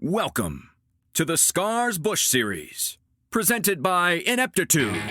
Welcome to the Scars Bush series, presented by Ineptitude.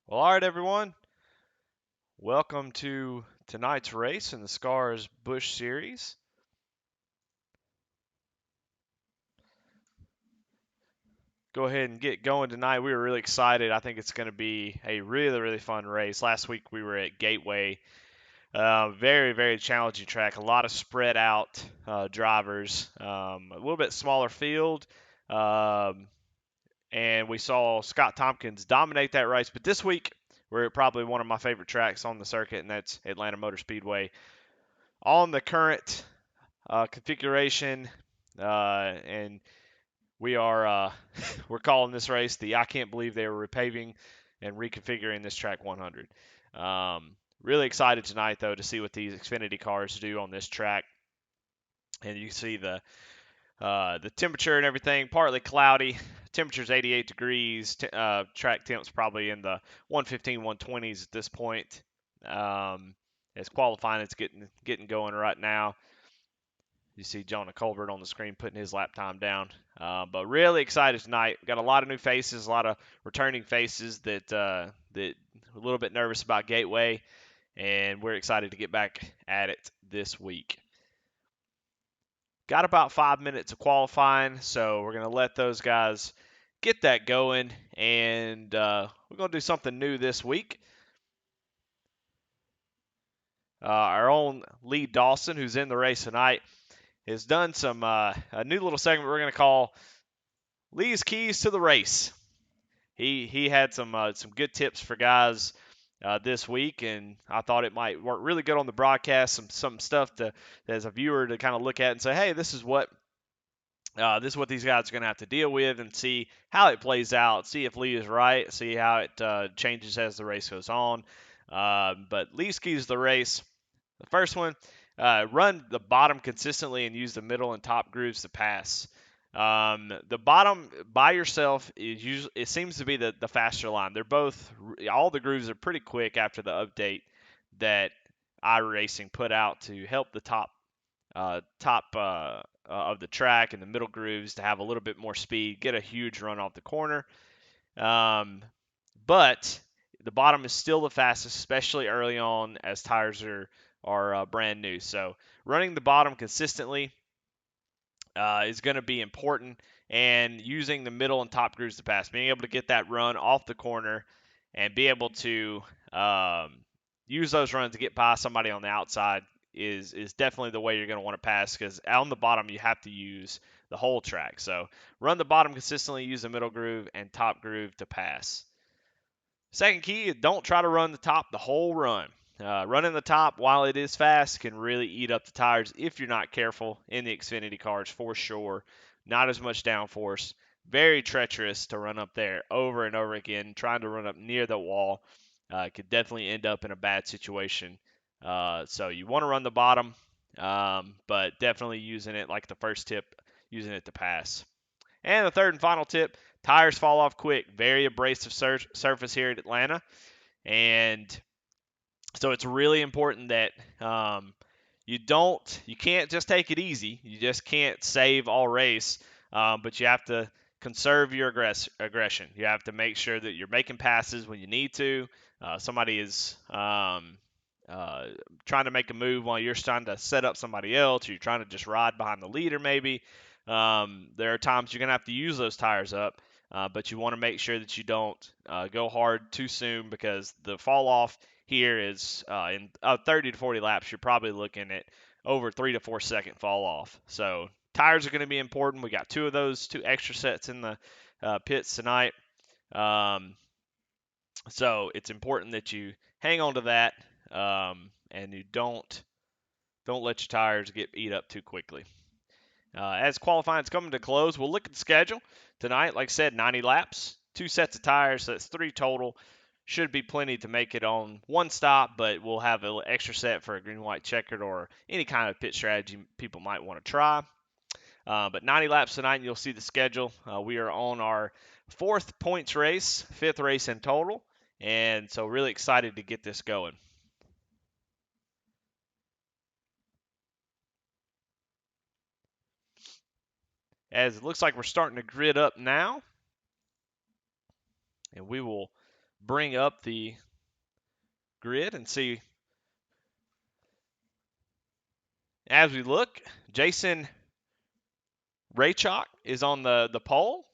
Well, all right, everyone. Welcome to tonight's race in the Scars Bush Series. Go ahead and get going tonight. We were really excited. I think it's going to be a really, really fun race. Last week we were at Gateway. Very, very challenging track. A lot of spread out drivers. A little bit smaller field. Um, and we saw Scott Tompkins dominate that race. But this week, we're at probably one of my favorite tracks on the circuit, and that's Atlanta Motor Speedway. On the current configuration, and we are we're calling this race the I can't believe they were repaving and reconfiguring this track 100. Really excited tonight though to see what these Xfinity cars do on this track, and you see the temperature and everything partly cloudy. Temperature's 88 degrees. Track temp's probably in the 115, 120s at this point. As qualifying, it's getting going right now. You see Jonah Colbert on the screen putting his lap time down. But really excited tonight. Got a lot of new faces, a lot of returning faces that that a little bit nervous about Gateway, and we're excited to get back at it this week. Got about 5 minutes of qualifying, so we're gonna let those guys get that going, and we're gonna do something new this week. Our own Lee Dawson, who's in the race tonight, has done some a new little segment we're going to call Lee's Keys to the Race. He had some good tips for guys this week, and I thought it might work really good on the broadcast. Some stuff to as a viewer to kind of look at and say, hey, this is what these guys are going to have to deal with, and see how it plays out. See if Lee is right. See how it changes as the race goes on. But Lee's Keys to the Race. The first one, run the bottom consistently and use the middle and top grooves to pass. The bottom by yourself is usually it seems to be the faster line. They're both all the grooves are pretty quick after the update that iRacing put out to help the top of the track and the middle grooves to have a little bit more speed, get a huge run off the corner. But the bottom is still the fastest, especially early on as tires are brand new. So running the bottom consistently is going to be important, and using the middle and top grooves to pass, being able to get that run off the corner and be able to use those runs to get by somebody on the outside is definitely the way you're going to want to pass, because on the bottom you have to use the whole track. So run the bottom consistently, use the middle groove and top groove to pass. Second key, don't try to run the top the whole run. Running the top while it is fast can really eat up the tires if you're not careful in the Xfinity cars for sure. Not as much downforce. Very treacherous to run up there over and over again. Trying to run up near the wall could definitely end up in a bad situation. So you want to run the bottom, but definitely using it like the first tip, using it to pass. And the third and final tip, tires fall off quick. Very abrasive surface here at Atlanta. And so it's really important that you can't just take it easy. You just can't save all race, but you have to conserve your aggression. You have to make sure that you're making passes when you need to. Somebody is trying to make a move while you're trying to set up somebody else, or you're trying to just ride behind the leader maybe. There are times you're going to have to use those tires up, but you want to make sure that you don't go hard too soon, because the fall off here is in 30 to 40 laps, you're probably looking at over 3 to 4 second fall off. So tires are going to be important. We got two extra sets in the pits tonight. So it's important that you hang on to that, and you don't let your tires get eat up too quickly. As qualifying is coming to close, we'll look at the schedule tonight. Like I said, 90 laps, 2 sets of tires, so that's 3 total. Should be plenty to make it on one stop, but we'll have an extra set for a green, white, checkered, or any kind of pit strategy people might want to try. But 90 laps tonight, and you'll see the schedule. We are on our 4th points race, 5th race in total, and so really excited to get this going. As it looks like we're starting to grid up now, and we will bring up the grid and see. As we look, Jason Raychok is on the pole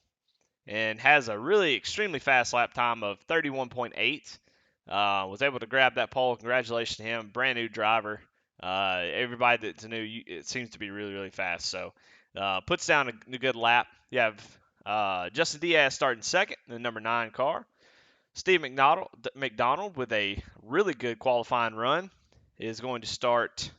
and has a really extremely fast lap time of 31.8. Was able to grab that pole. Congratulations to him. Brand new driver. Everybody that's new, it seems to be really, really fast. So puts down a good lap. You have Justin Diaz starting second in the number 9 car. Steve McDonald with a really good qualifying run is going to start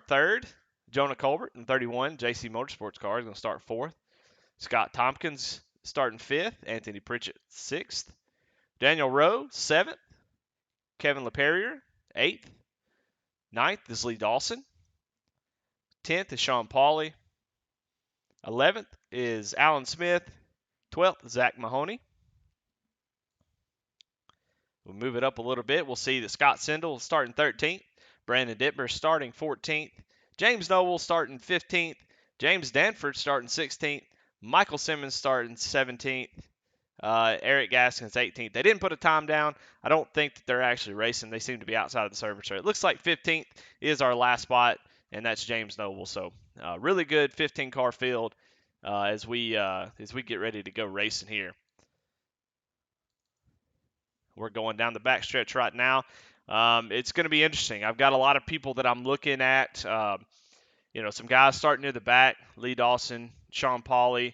third. Jonah Colbert in 31, JC Motorsports car, is going to start fourth. Scott Tompkins starting fifth. Anthony Pritchett sixth. Daniel Rowe seventh. Kevin LePerrier eighth. Ninth is Lee Dawson. 10th is Sean Pauley. 11th is Alan Smith. 12th is Zach Mahoney. We'll move it up a little bit. We'll see that Scott Sindel starting 13th. Brandon Dittmer starting 14th. James Noble starting 15th. James Danford starting 16th. Michael Simmons starting 17th. Eric Gaskins 18th. They didn't put a time down. I don't think that they're actually racing. They seem to be outside of the service area. It looks like 15th is our last spot, and that's James Noble. So really good 15-car field as we get ready to go racing here. We're going down the backstretch right now. It's going to be interesting. I've got a lot of people that I'm looking at. Some guys starting near the back, Lee Dawson, Sean Pauley,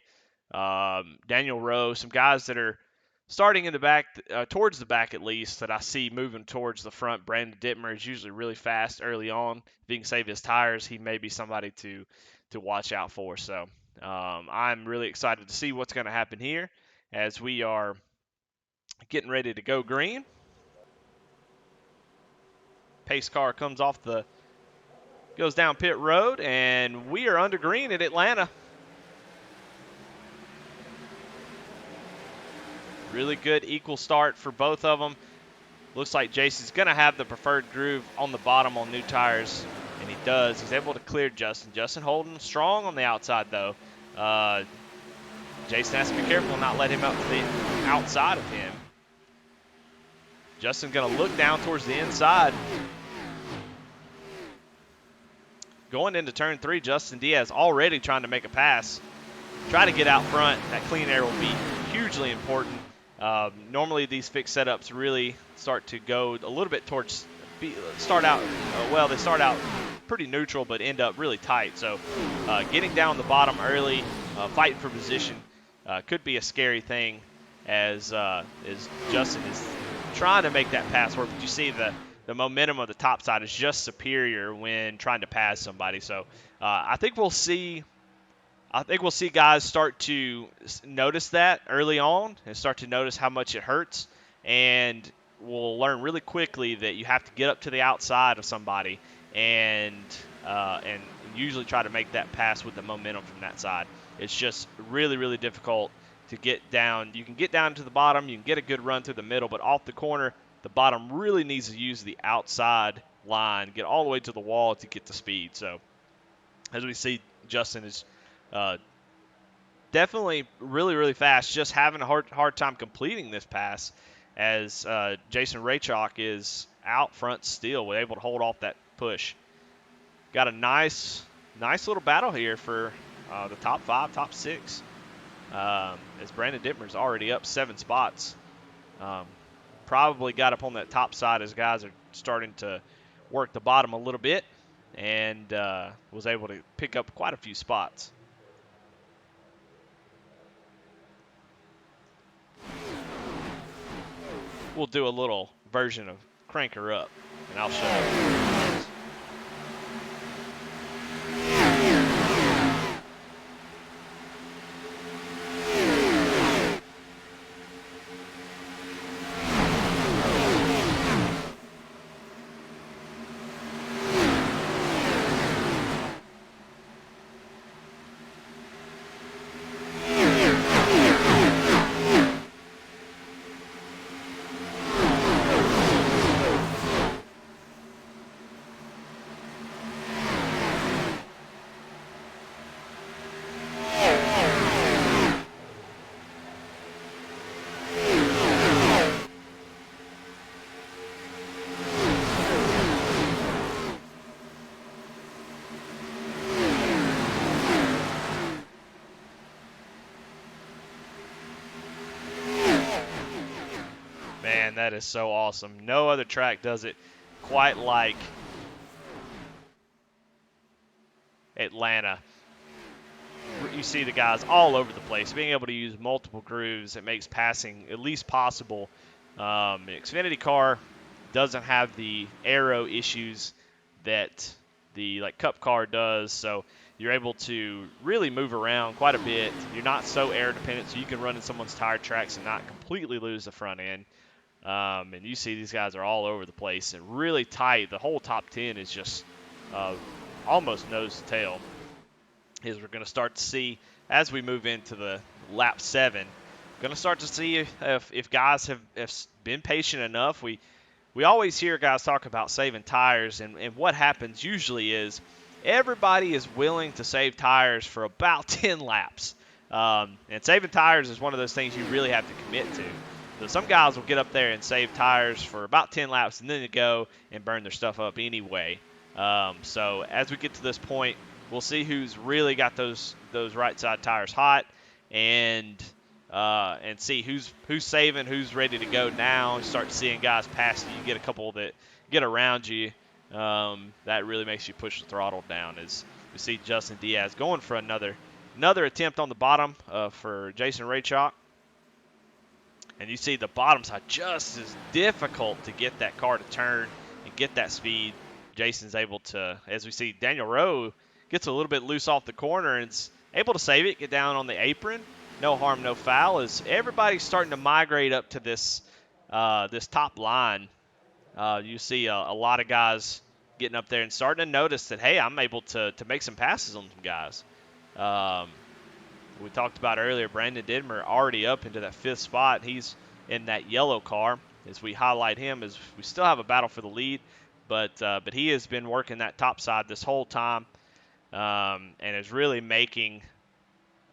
Daniel Rowe, some guys that are starting in the back, towards the back at least, that I see moving towards the front. Brandon Dittmer is usually really fast early on. If he can save his tires, he may be somebody to watch out for. So I'm really excited to see what's going to happen here as we are getting ready to go green. Pace car goes down pit road, and we are under green at Atlanta. Really good equal start for both of them. Looks like Jason's going to have the preferred groove on the bottom on new tires, and he does. He's able to clear Justin. Justin holding strong on the outside, though. Jason has to be careful and not let him up to the outside of him. Justin's going to look down towards the inside. Going into turn 3, Justin Diaz already trying to make a pass. Try to get out front. That clean air will be hugely important. Normally these fixed setups really start to go a little bit towards, they start out pretty neutral but end up really tight. So getting down the bottom early, fighting for position could be a scary thing as Justin is trying to make that pass work. But you see the momentum of the top side is just superior when trying to pass somebody. So I think we'll see guys start to notice that early on and start to notice how much it hurts, and we'll learn really quickly that you have to get up to the outside of somebody and usually try to make that pass with the momentum from that side. It's just really, really difficult to get down. You can get down to the bottom, you can get a good run through the middle, but off the corner, the bottom really needs to use the outside line, get all the way to the wall to get the speed. So as we see, Justin is definitely really, really fast, just having a hard time completing this pass as Jason Raychok is out front still. We're able to hold off that push. Got a nice little battle here for the top 5, top 6. As Brandon Dittmer's already up 7 spots. Probably got up on that top side as guys are starting to work the bottom a little bit, and was able to pick up quite a few spots. We'll do a little version of Crank Her Up, and I'll show you. Man, that is so awesome. No other track does it quite like Atlanta. You see the guys all over the place. Being able to use multiple grooves, it makes passing at least possible. Xfinity car doesn't have the aero issues that the Cup car does, so you're able to really move around quite a bit. You're not so air dependent, so you can run in someone's tire tracks and not completely lose the front end. And you see these guys are all over the place and really tight. The whole top 10 is just almost nose to tail. Is we're going to start to see as we move into the lap 7. Going to start to see if guys have been patient enough. We always hear guys talk about saving tires, and what happens usually is everybody is willing to save tires for about 10 laps. And saving tires is one of those things you really have to commit to. So some guys will get up there and save tires for about 10 laps and then they go and burn their stuff up anyway. So as we get to this point, we'll see who's really got those right side tires hot, and see who's saving, who's ready to go now. You start seeing guys pass you. You get a couple that get around you. That really makes you push the throttle down. As we see Justin Diaz going for another attempt on the bottom for Jason Raychalk. And you see the bottom side just as difficult to get that car to turn and get that speed. Jason's able to, as we see, Daniel Rowe gets a little bit loose off the corner and is able to save it, get down on the apron. No harm, no foul, as everybody's starting to migrate up to this top line. You see a lot of guys getting up there and starting to notice that, hey, I'm able to make some passes on some guys. We talked about earlier, Brandon Didmer already up into that 5th spot. He's in that yellow car. As we highlight him, as we still have a battle for the lead, but he has been working that top side this whole time, and is really making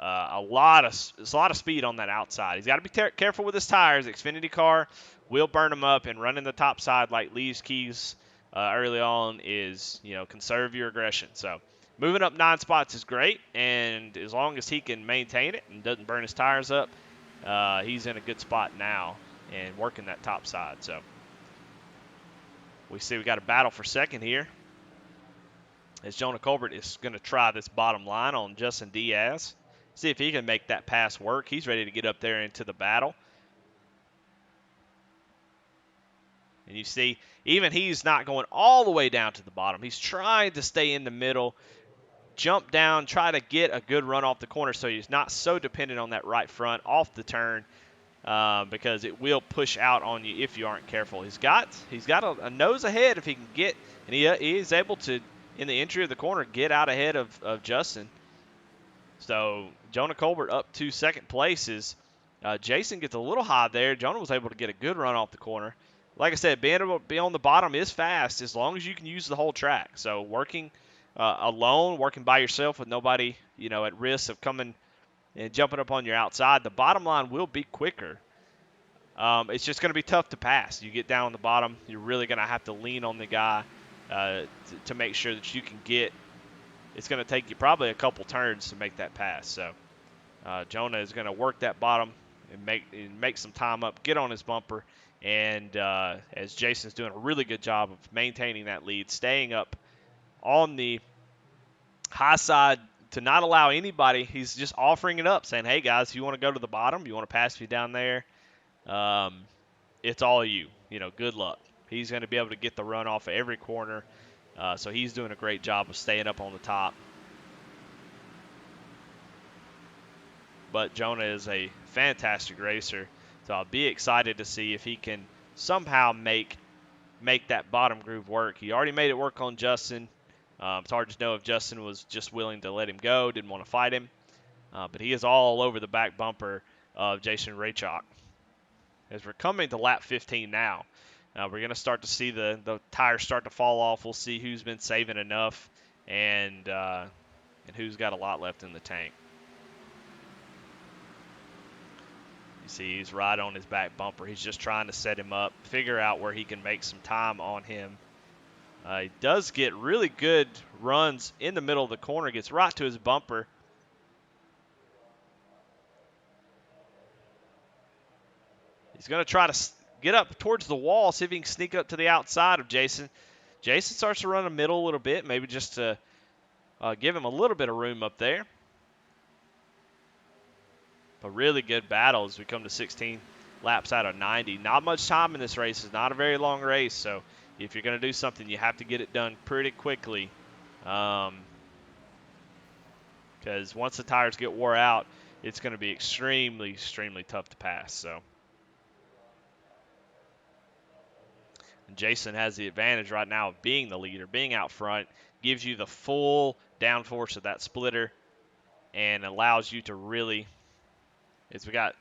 a lot of speed on that outside. He's got to be careful with his tires. Xfinity car will burn him up, and running the top side like Lee's keys early on is, conserve your aggression. So moving up 9 spots is great, and as long as he can maintain it and doesn't burn his tires up, he's in a good spot now and working that top side. So we see we got a battle for second here, as Jonah Colbert is going to try this bottom line on Justin Diaz. See if he can make that pass work. He's ready to get up there into the battle. And you see, even he's not going all the way down to the bottom. He's trying to stay in the middle, jump down, try to get a good run off the corner so he's not so dependent on that right front off the turn, because it will push out on you if you aren't careful. He's got a nose ahead if he can get, and he is able to, in the entry of the corner, get out ahead of Justin. So Jonah Colbert up to second place. Jason gets a little high there. Jonah was able to get a good run off the corner. Like I said, being able to be on the bottom is fast as long as you can use the whole track. So working alone, working by yourself with nobody, at risk of coming and jumping up on your outside, the bottom line will be quicker. It's just going to be tough to pass. You get down on the bottom, you're really going to have to lean on the guy to make sure that you can get. It's going to take you probably a couple turns to make that pass. So Jonah is going to work that bottom and make some time up, get on his bumper, and as Jason's doing a really good job of maintaining that lead, staying up on the high side to not allow anybody. He's just offering it up, saying, hey, guys, if you want to go to the bottom, you want to pass me down there, it's all you. Good luck. He's going to be able to get the run off of every corner. So he's doing a great job of staying up on the top. But Jonah is a fantastic racer, so I'll be excited to see if he can somehow make that bottom groove work. He already made it work on Justin. It's hard to know if Justin was just willing to let him go, didn't want to fight him. But he is all over the back bumper of Jason Raychalk. As we're coming to lap 15 now, we're going to start to see the tires start to fall off. We'll see who's been saving enough and who's got a lot left in the tank. You see he's right on his back bumper. He's just trying to set him up, figure out where he can make some time on him. He does get really good runs in the middle of the corner, gets right to his bumper. He's going to try to get up towards the wall, see if he can sneak up to the outside of Jason. Jason starts to run the middle a little bit, maybe just to give him a little bit of room up there. A really good battle as we come to 16 laps out of 90. Not much time in this race. It's not a very long race, so if you're going to do something, you have to get it done pretty quickly. Because once the tires get wore out, it's going to be extremely, extremely tough to pass. So and Jason has the advantage right now of being the leader, being out front, gives you the full downforce of that splitter, and allows you to really, as we got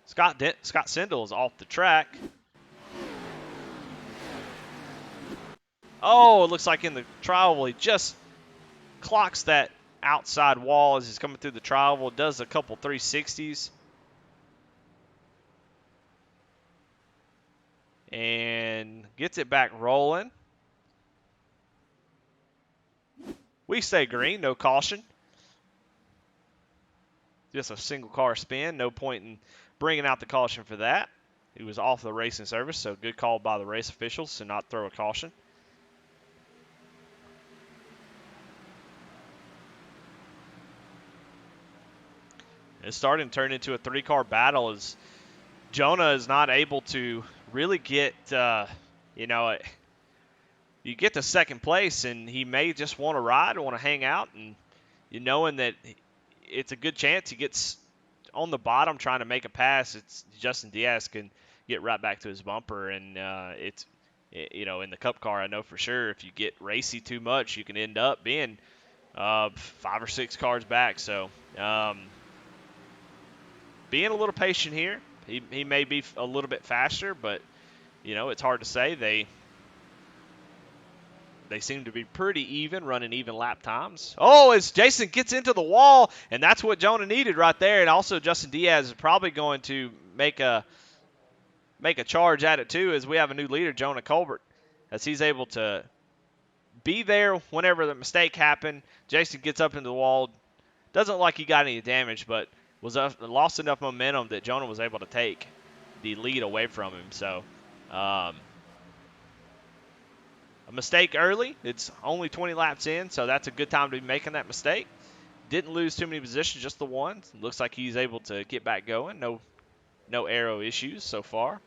Scott Sindel is off the track. Oh, it looks like in the tri-oval he just clocks that outside wall as he's coming through the tri-oval. Does a couple 360s. And gets it back rolling. We stay green, no caution. Just a single car spin. No point in bringing out the caution for that. He was off the racing service, so good call by the race officials to not throw a caution. It's starting to turn into a three-car battle as Jonah is not able to really get, you get to second place, and he may just want to ride or want to hang out, and knowing that it's a good chance he gets on the bottom trying to make a pass, it's Justin Diaz can get right back to his bumper, and in the Cup car, I know for sure if you get racy too much, you can end up being 5 or 6 cars back. So being a little patient here. He may be a little bit faster, but it's hard to say. They seem to be pretty even, running even lap times. Oh, as Jason gets into the wall, and that's what Jonah needed right there. And also Justin Diaz is probably going to make a charge at it too, as we have a new leader, Jonah Colbert, as he's able to be there whenever the mistake happened. Jason gets up into the wall. Doesn't look like he got any damage, but lost enough momentum that Jonah was able to take the lead away from him. So a mistake early. It's only 20 laps in, so that's a good time to be making that mistake. Didn't lose too many positions, just the one. Looks like he's able to get back going. No aero issues so far.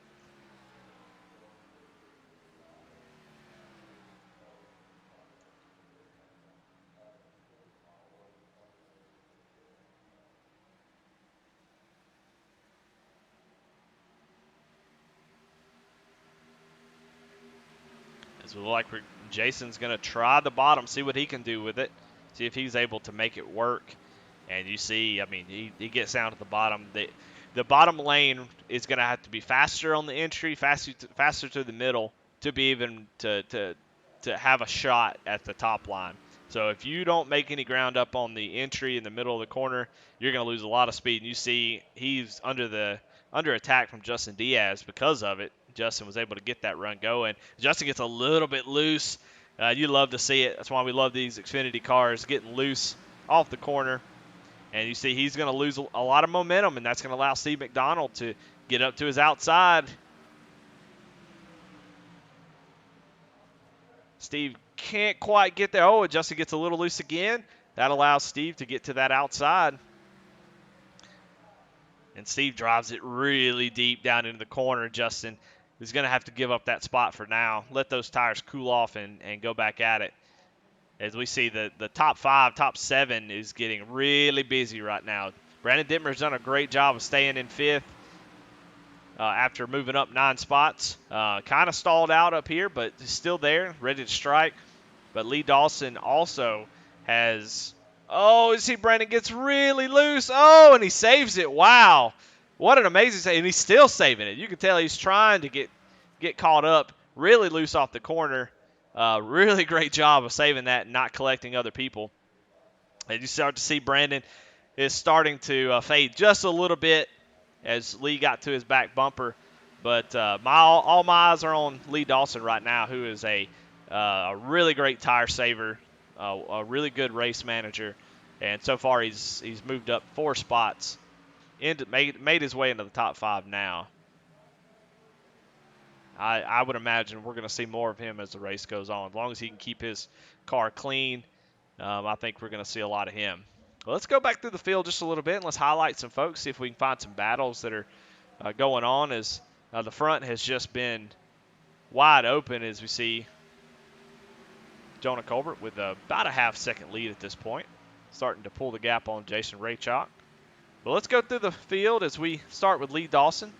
As we look like Jason's going to try the bottom, see what he can do with it, see if he's able to make it work. And you see, he gets down to the bottom. The bottom lane is going to have to be faster on the entry, faster to the middle to be even to have a shot at the top line. So if you don't make any ground up on the entry in the middle of the corner, you're going to lose a lot of speed. And you see he's under attack from Justin Diaz because of it. Justin was able to get that run going. Justin gets a little bit loose. You love to see it. That's why we love these Xfinity cars, getting loose off the corner. And you see he's going to lose a lot of momentum, and that's going to allow Steve McDonald to get up to his outside. Steve can't quite get there. Oh, Justin gets a little loose again. That allows Steve to get to that outside. And Steve drives it really deep down into the corner. Justin is going to have to give up that spot for now. Let those tires cool off and go back at it. As we see the top 5, top 7 is getting really busy right now. Brandon Dittmer's done a great job of staying in 5th after moving up 9 spots. Kind of stalled out up here, but he's still there, ready to strike. But Lee Dawson also has... Oh, you see Brandon gets really loose. Oh, and he saves it. Wow. What an amazing save. And he's still saving it. You can tell he's trying to get caught up really loose off the corner. Really great job of saving that and not collecting other people. And you start to see Brandon is starting to fade just a little bit as Lee got to his back bumper. But all my eyes are on Lee Dawson right now, who is a really great tire saver, a really good race manager. And so far he's moved up 4 spots, made his way into the top 5 now. I would imagine we're going to see more of him as the race goes on. As long as he can keep his car clean, I think we're going to see a lot of him. Well, let's go back through the field just a little bit and let's highlight some folks, see if we can find some battles that are going on as the front has just been wide open as we see Jonah Colbert with about a half-second lead at this point, starting to pull the gap on Jason Raychalk. But let's go through the field as we start with Lee Dawson.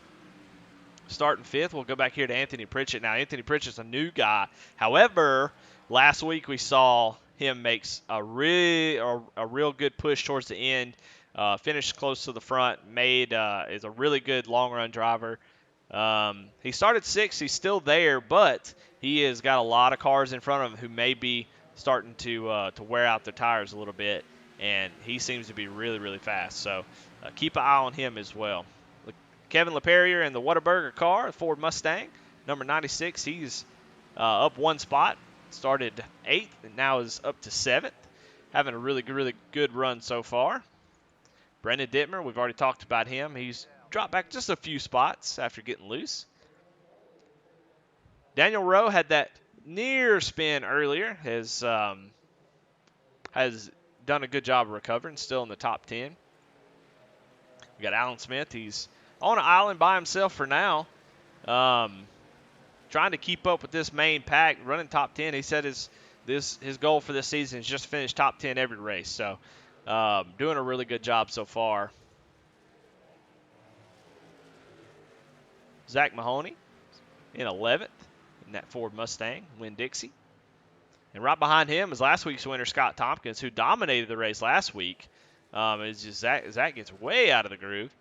Starting fifth, we'll go back here to Anthony Pritchett. Now, Anthony Pritchett's a new guy. However, last week we saw him make a real good push towards the end, finished close to the front, is a really good long-run driver. He started sixth. He's still there, but he has got a lot of cars in front of him who may be starting to wear out their tires a little bit, and he seems to be really, really fast. So keep an eye on him as well. Kevin LaPerriere in the Whataburger car, the Ford Mustang, number 96. He's up one spot. Started 8th and now is up to 7th. Having a really good run so far. Brendan Dittmer, we've already talked about him. He's dropped back just a few spots after getting loose. Daniel Rowe had that near spin earlier. Has done a good job of recovering, still in the top 10. We got Alan Smith. He's on an island by himself for now. Trying to keep up with this main pack, running top 10. He said his goal for this season is just finish top 10 every race. So doing a really good job so far. Zach Mahoney in 11th in that Ford Mustang, Winn-Dixie. And right behind him is last week's winner, Scott Tompkins, who dominated the race last week. It's just Zach gets way out of the groove.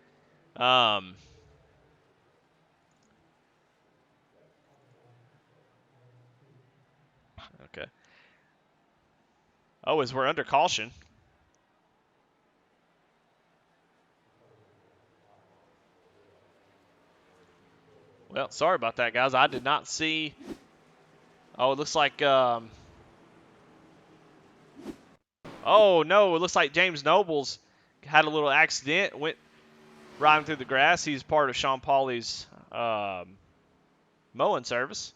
Okay. Oh, as we're under caution. Well, sorry about that, guys. I did not see. Oh, it looks like. Oh no! It looks like James Nobles had a little accident. Went riding through the grass. He's part of Sean Pauly's mowing service,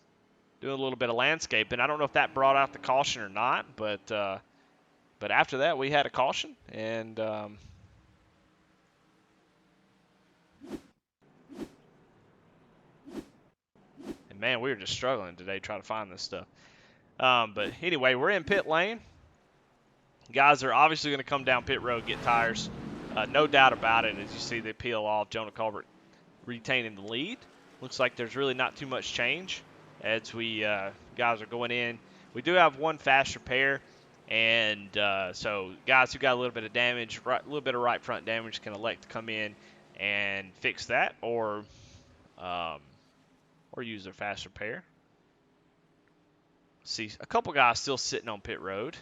doing a little bit of landscaping. I don't know if that brought out the caution or not, but after that we had a caution, and man, we were just struggling today trying to find this stuff. But anyway, we're in pit lane. Guys are obviously going to come down pit road, get tires. No doubt about it. As you see, they peel off. Jonah Colbert retaining the lead. Looks like there's really not too much change as we guys are going in. We do have one fast repair, and so guys who got a little bit of damage, a little bit of right front damage, can elect to come in and fix that, or use their fast repair. See a couple guys still sitting on pit road.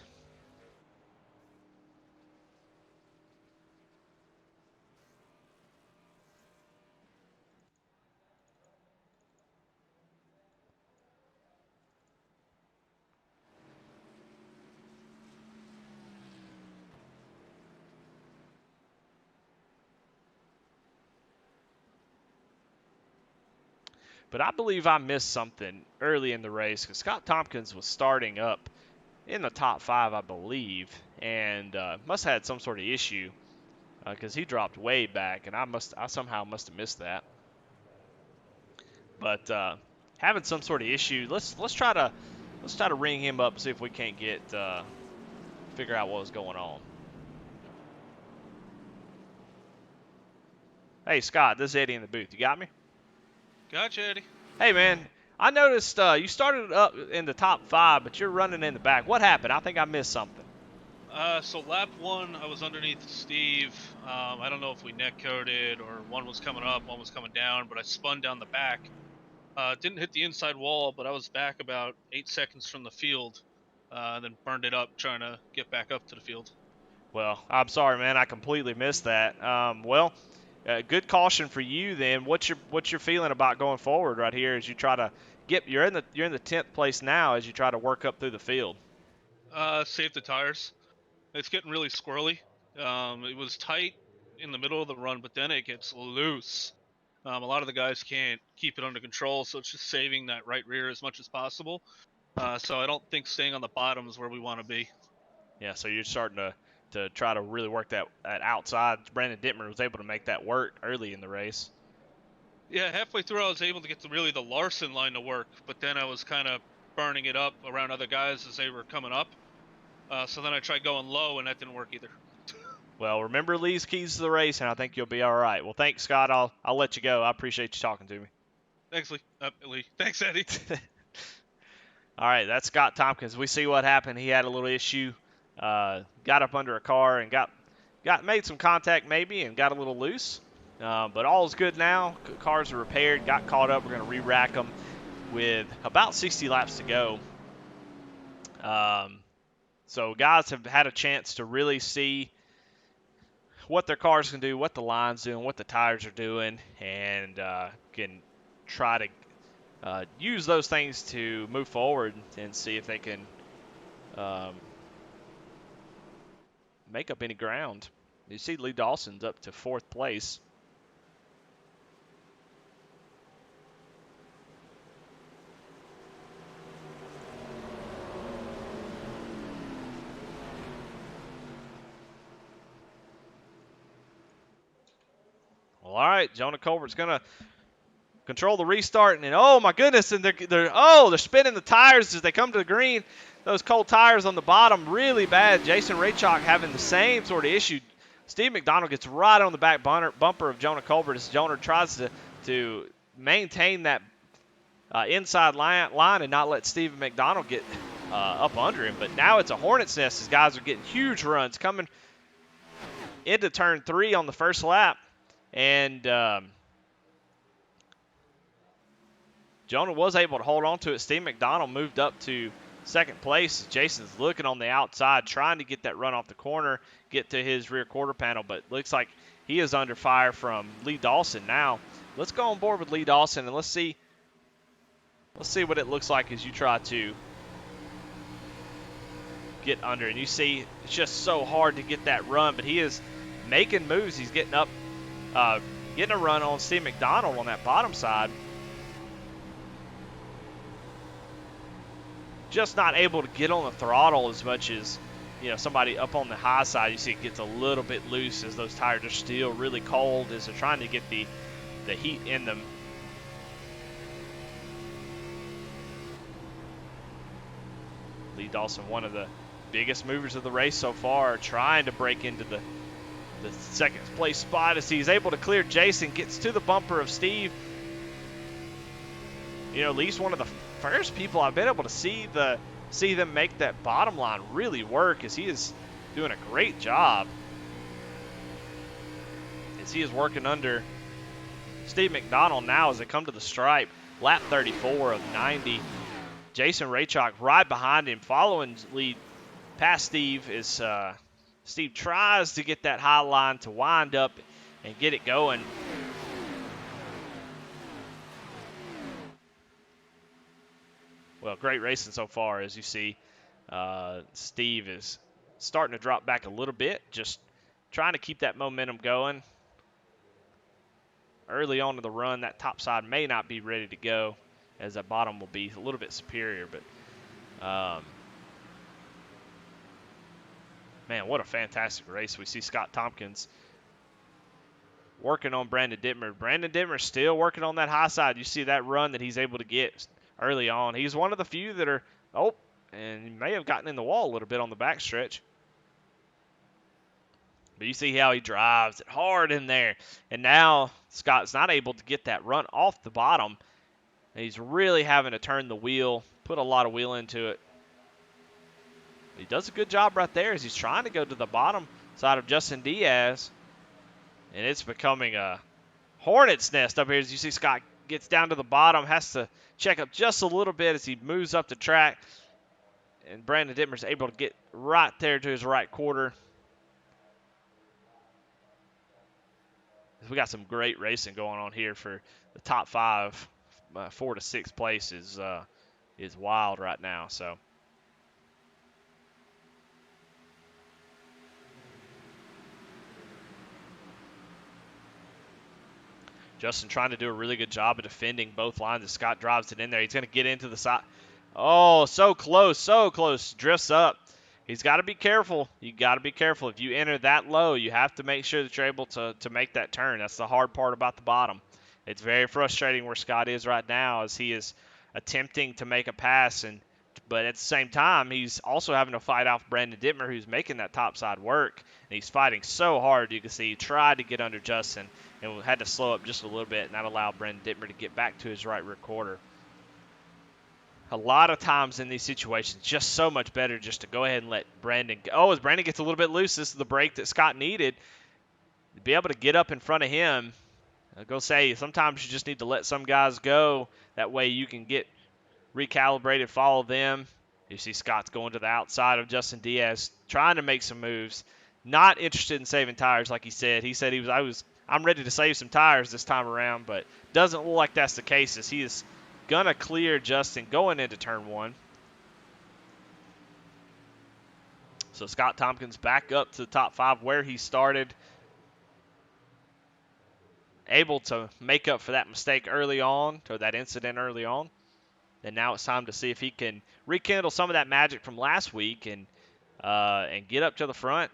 But I believe I missed something early in the race because Scott Tompkins was starting up in the top 5, I believe, and must have had some sort of issue because he dropped way back, and I somehow must have missed that. But having some sort of issue, let's try to ring him up and see if we can't figure out what was going on. Hey Scott, this is Eddie in the booth. You got me? Gotcha, Eddie. Hey, man, I noticed you started up in the top 5, but you're running in the back. What happened? I think I missed something. So lap 1, I was underneath Steve. I don't know if we net coded or one was coming up, one was coming down, but I spun down the back. Didn't hit the inside wall, but I was back about 8 seconds from the field, and then burned it up trying to get back up to the field. Well, I'm sorry, man. I completely missed that. Good caution for you then. What's your feeling about going forward right here as you try to you're in the 10th place now as you try to work up through the field? Save the tires. It's getting really squirrely. It was tight in the middle of the run, but then it gets loose. A lot of the guys can't keep it under control, so it's just saving that right rear as much as possible. So I don't think staying on the bottom is where we want to be. Yeah, so you're starting to try to really work that outside. Brandon Dittmer was able to make that work early in the race. Yeah, halfway through I was able to get really the Larson line to work, but then I was kind of burning it up around other guys as they were coming up. So then I tried going low, and that didn't work either. Well, remember Lee's keys to the race, and I think you'll be all right. Well, thanks, Scott. I'll let you go. I appreciate you talking to me. Thanks, Lee. Lee. Thanks, Eddie. All right, that's Scott Tompkins. We see what happened. He had a little issue, got up under a car and got made some contact maybe and got a little loose. But all's good now. Cars are repaired, got caught up. We're going to re-rack them with about 60 laps to go. So guys have had a chance to really see what their cars can do, what the line's doing, what the tires are doing, and can try to use those things to move forward and see if they can make up any ground. You see Lee Dawson's up to 4th place. Well, all right, Jonah Colbert's going to control the restart, and oh my goodness, and they're spinning the tires as they come to the green. Those cold tires on the bottom, really bad. Jason Raychalk having the same sort of issue. Steve McDonald gets right on the back bumper of Jonah Colbert as Jonah tries to maintain that inside line and not let Steve McDonald get up under him. But now it's a hornet's nest as guys are getting huge runs coming into turn 3 on the first lap. And Jonah was able to hold on to it. Steve McDonald moved up to 2nd place. Jason's looking on the outside, trying to get that run off the corner, get to his rear quarter panel, but looks like he is under fire from Lee Dawson now. Let's go on board with Lee Dawson, and let's see what it looks like as you try to get under. And you see it's just so hard to get that run, but he is making moves. He's getting up, getting a run on Steve McDonald on that bottom side. Just not able to get on the throttle as much as, somebody up on the high side. You see it gets a little bit loose as those tires are still really cold as they're trying to get the heat in them. Lee Dawson, one of the biggest movers of the race so far, trying to break into the 2nd place spot as he's able to clear Jason, gets to the bumper of Steve. Lee's one of the first people I've been able to see them make that bottom line really work, as he is doing a great job as he is working under Steve McDonald now as they come to the stripe. Lap 34 of 90. Jason Raychalk right behind him, following lead past Steve as Steve tries to get that high line to wind up and get it going. Well, great racing so far, as you see. Steve is starting to drop back a little bit, just trying to keep that momentum going. Early on in the run, that top side may not be ready to go, as that bottom will be a little bit superior. But, man, what a fantastic race. We see Scott Tompkins working on Brandon Dittmer. Brandon Dittmer still working on that high side. You see that run that he's able to get early on. He's one of the few that are, and he may have gotten in the wall a little bit on the backstretch. But you see how he drives it hard in there. And now Scott's not able to get that run off the bottom. He's really having to turn the wheel, put a lot of wheel into it. He does a good job right there as he's trying to go to the bottom side of Justin Diaz. And it's becoming a hornet's nest up here as you see Scott gets down to the bottom, has to check up just a little bit as he moves up the track. And Brandon Dittmer's able to get right there to his right quarter. We got some great racing going on here for the top 5. 4 to 6 place is wild right now. So Justin trying to do a really good job of defending both lines as Scott drives it in there. He's going to get into the side. Oh, so close, so close. Drifts up. He's got to be careful. You got to be careful. If you enter that low, you have to make sure that you're able to make that turn. That's the hard part about the bottom. It's very frustrating where Scott is right now as he is attempting to make a pass, but at the same time, he's also having to fight off Brandon Dittmer, who's making that topside work. And he's fighting so hard. You can see he tried to get under Justin and had to slow up just a little bit, and that allowed Brandon Dittmer to get back to his right rear quarter. A lot of times in these situations, just so much better just to go ahead and let Brandon go. Oh, as Brandon gets a little bit loose, this is the break that Scott needed to be able to get up in front of him. I'll go say sometimes you just need to let some guys go. That way you can get recalibrated, follow them. You see Scott's going to the outside of Justin Diaz, trying to make some moves. Not interested in saving tires, like he said. He said I'm ready to save some tires this time around, but doesn't look like that's the case as he is going to clear Justin going into turn one. So Scott Tompkins back up to the top 5 where he started. Able to make up for that mistake early on, or that incident early on. And now it's time to see if he can rekindle some of that magic from last week and get up to the front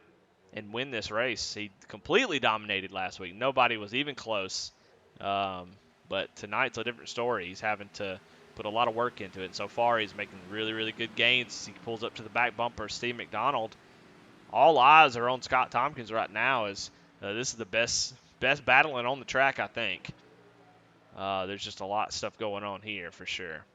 and win this race. He completely dominated last week. Nobody was even close. But tonight's a different story. He's having to put a lot of work into it. And so far, he's making really, really good gains. He pulls up to the back bumper. Steve McDonald. All eyes are on Scott Tompkins right now as this is the best battling on the track, I think. There's just a lot of stuff going on here for sure.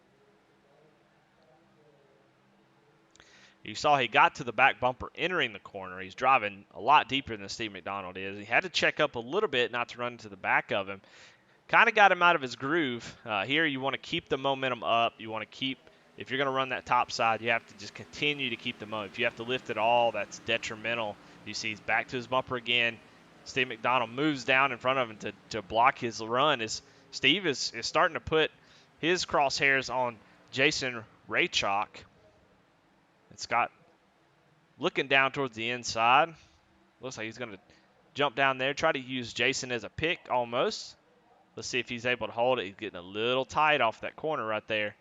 You saw he got to the back bumper entering the corner. He's driving a lot deeper than Steve McDonald is. He had to check up a little bit not to run into the back of him. Kind of got him out of his groove. Here you want to keep the momentum up. You want to keep, if you're going to run that top side, you have to just continue to keep the momentum. If you have to lift at all, that's detrimental. You see he's back to his bumper again. Steve McDonald moves down in front of him to block his run. Steve is starting to put his crosshairs on Jason Raychok. And Scott looking down towards the inside. Looks like he's going to jump down there, try to use Jason as a pick almost. Let's see if he's able to hold it. He's getting a little tight off that corner right there.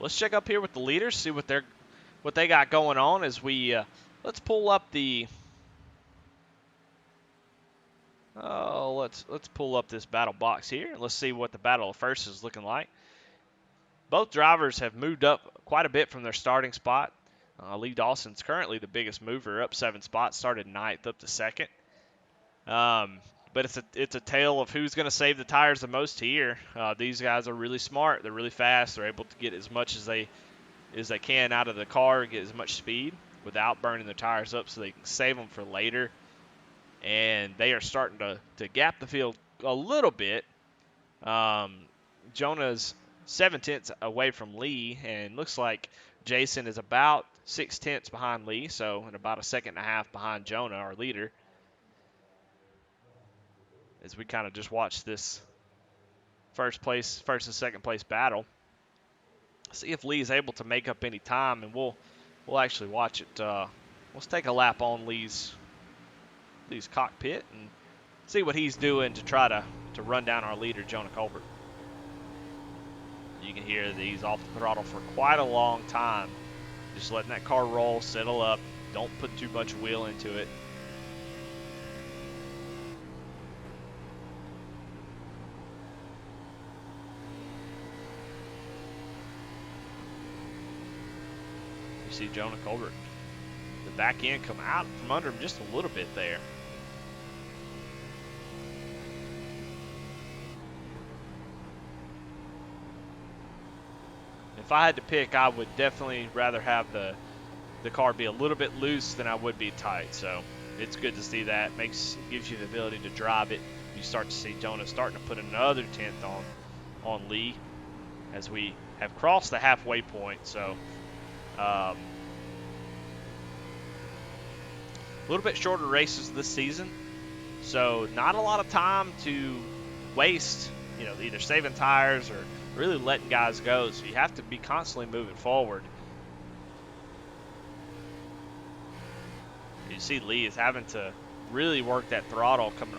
Let's check up here with the leaders, see what they got going on as we let's pull up the let's pull up this battle box here and let's see what the battle of first is looking like. Both drivers have moved up quite a bit from their starting spot. Lee Dawson's currently the biggest mover, up 7 spots, started 9th up to 2nd. But it's a tale of who's going to save the tires the most here. These guys are really smart. They're really fast. They're able to get as much as they can out of the car and get as much speed without burning their tires up so they can save them for later. And they are starting to gap the field a little bit. Jonah's 7/10 away from Lee, and looks like Jason is about 6/10 behind Lee, so and about a 1.5 seconds behind Jonah, our leader. As we kind of just watch this first and second place battle. See if Lee is able to make up any time, and we'll actually watch it. Let's take a lap on Lee's cockpit and see what he's doing to try to run down our leader, Jonah Colbert. You can hear that he's off the throttle for quite a long time. Just letting that car roll, settle up. Don't put too much wheel into it. You see Jonah Colbert, the back end come out from under him just a little bit there. If I had to pick, I would definitely rather have the car be a little bit loose than I would be tight. So it's good to see that. Gives you the ability to drive it. You start to see Jonah starting to put another 10th on Lee as we have crossed the halfway point. So a little bit shorter races this season. So not a lot of time to waste, either saving tires or really letting guys go. So you have to be constantly moving forward. You see Lee is having to really work that throttle coming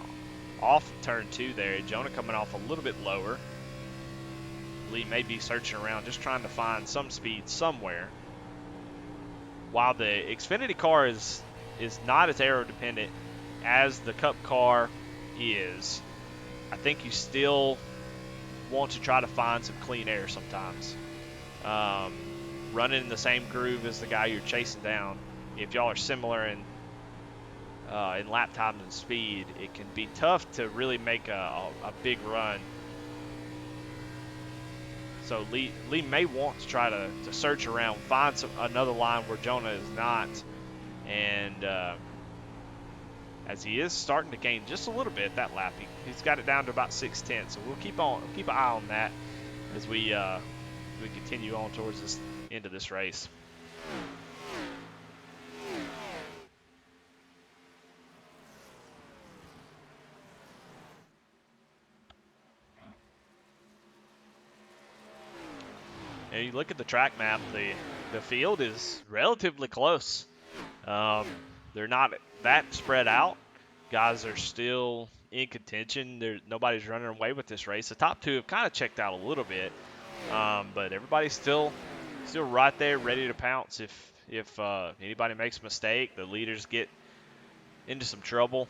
off turn 2 there. Jonah coming off a little bit lower. Lee may be searching around, just trying to find some speed somewhere. While the Xfinity car is not as aero dependent as the Cup car is, I think you still want to try to find some clean air sometimes. Running in the same groove as the guy you're chasing down, if y'all are similar in lap times and speed, it can be tough to really make a big run. So Lee may want to try to search around, find another line where Jonah is not, and as he is starting to gain just a little bit that lap, he's got it down to about 6/10. So we'll keep an eye on that as we continue on towards this end of this race. And you look at the track map, the field is relatively close. They're not that spread out. Guys are still in contention. Nobody's running away with this race. The top 2 have kind of checked out a little bit, but everybody's still right there, ready to pounce if anybody makes a mistake. The leaders get into some trouble.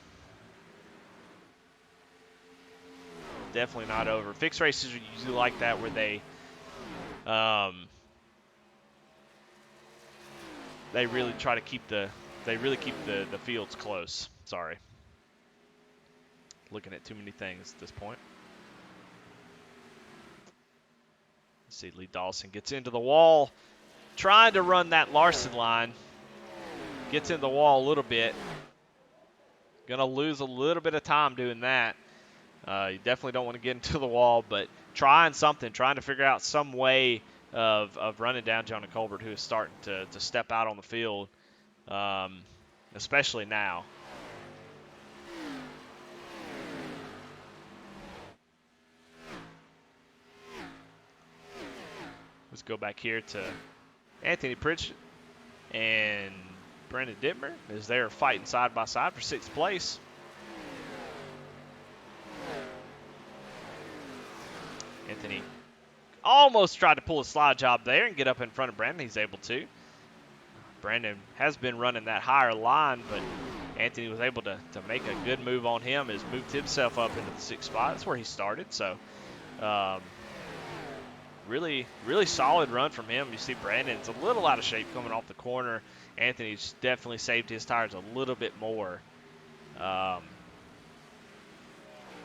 Definitely not over. Fixed races are usually like that, where they really try to keep the fields close. Sorry. Looking at too many things at this point. Let's see, Lee Dawson gets into the wall, trying to run that Larson line. Gets into the wall a little bit. Gonna lose a little bit of time doing that. You definitely don't want to get into the wall, but trying to figure out some way of running down Jonah Colbert, who is starting to step out on the field, especially now. Let's go back here to Anthony Pritchett and Brendan Dittmer as they're fighting side by side for 6th place. Anthony almost tried to pull a slide job there and get up in front of Brandon. He's able to. Brandon has been running that higher line, but Anthony was able to make a good move on him. Has moved himself up into the 6th spot. That's where he started. So really, really solid run from him. You see Brandon's a little out of shape coming off the corner. Anthony's definitely saved his tires a little bit more.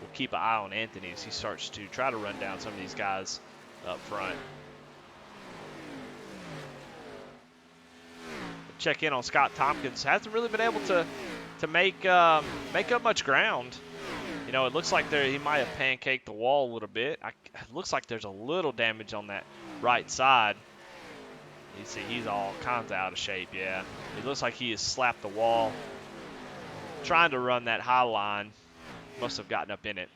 We'll keep an eye on Anthony as he starts to try to run down some of these guys up front. Check in on Scott Tompkins. Hasn't really been able to make up much ground. You know, it looks like he might have pancaked the wall a little bit. It looks like there's a little damage on that right side. You see, he's all kinds of out of shape, yeah. It looks like he has slapped the wall, trying to run that high line. Must have gotten up in it.